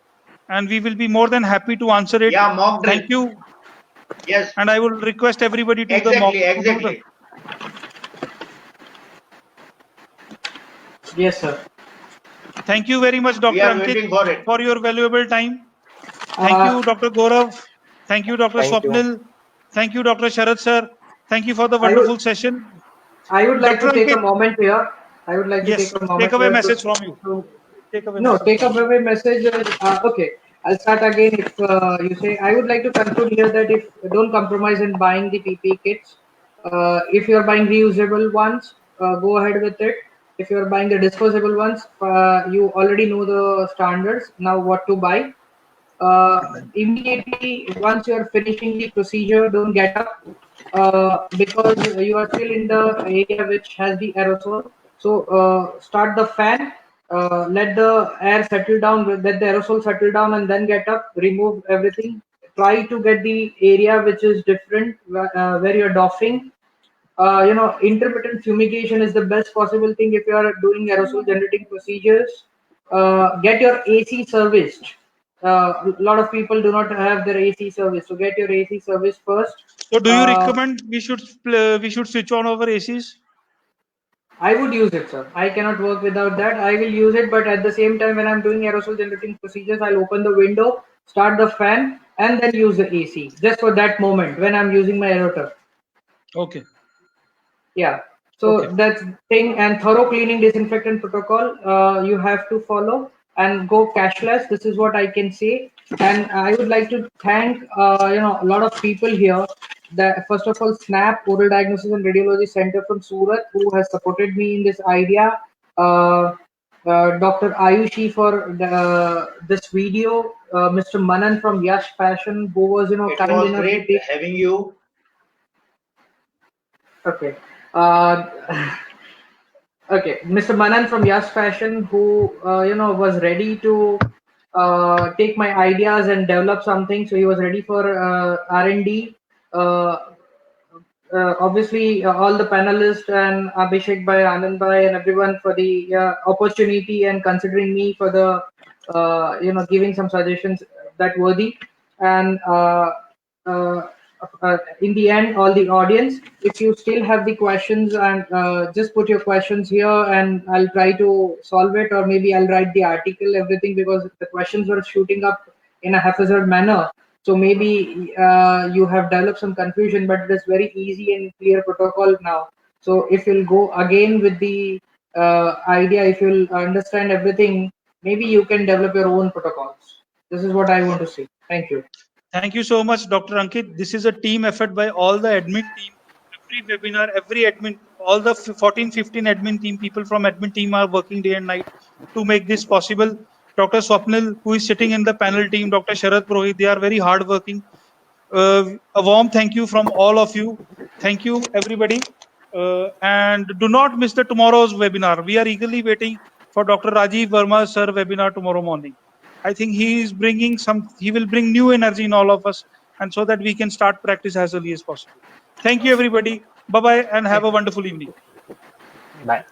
and we will be more than happy to answer it. Yeah, mock drill. Thank you, Yes, and I will request everybody to the mock. exactly, To do the, exactly. Yes, sir. thank you very much, We Dr. are Ankit, waiting for it. for your valuable time. Thank Uh, you, Dr. Gaurav. Thank you, Dr. Thank you. Swapnil. Thank you, Dr. Sharad sir. Thank you for the I would- wonderful session. I would like Dr. to take a Ankit, moment here. I would like to yes, take a moment take away here message from you. to Take away no, message take from up you. away message. Okay, I'll start again. If you say, I would like to conclude here that if don't compromise in buying the PPE kits. If you are buying reusable ones, go ahead with it. If you are buying the disposable ones, you already know the standards. Now, what to buy? Immediately once you are finishing the procedure, don't get up because you are still in the area which has the aerosol. So start the fan, let the air settle down, let the aerosol settle down, and then get up, remove everything. Try to get the area which is different where you're doffing. Intermittent fumigation is the best possible thing if you are doing aerosol generating procedures. Get your AC serviced. A lot of people do not have their AC service, so get your AC service first. So, do you recommend we should switch on our ACs? I would use it, sir. I cannot work without that. I will use it, but at the same time, when I'm doing aerosol generating procedures, I'll open the window, start the fan, and then use the AC just for that moment when I'm using my aerator. Okay. Yeah. So Okay. that's thing, and thorough cleaning disinfectant protocol you have to follow and go cashless. This is what I can say. And I would like to thank a lot of people here. That first of all, SNAP Oral Diagnosis and Radiology Center from Surat, who has supported me in this idea. Dr. Ayushi for this video. Mr. Manan from Yash Fashion, who was It kind was enough to great take. having you. Okay. Okay, Mr. Manan from Yash Fashion, who was ready to take my ideas and develop something. So he was ready for R&D. Obviously, all the panelists and Abhishek Bhai, Anand Bhai, and everyone for the opportunity and considering me for the giving some suggestions that worthy. And in the end, all the audience, if you still have the questions, and just put your questions here, and I'll try to solve it, or maybe I'll write the article, everything, because the questions were shooting up in a haphazard manner. So maybe you have developed some confusion, but it is very easy and clear protocol now. So if you'll go again with the idea, if you'll understand everything, maybe you can develop your own protocols. This is what I want to say. Thank you. Thank you so much, Dr. Ankit. This is a team effort by all the admin team. Every webinar, every admin, all the 14, 15 admin team, people from admin team are working day and night to make this possible. Dr. Swapnil, who is sitting in the panel team, Dr. Sharad Purohit, they are very hardworking. A warm thank you from all of you. Thank you, everybody. And do not miss the tomorrow's webinar. We are eagerly waiting for Dr. Rajiv Verma sir webinar tomorrow morning. I think he will bring new energy in all of us, and so that we can start practice as early as possible. Thank you, everybody. Bye-bye, and have a wonderful evening. Bye.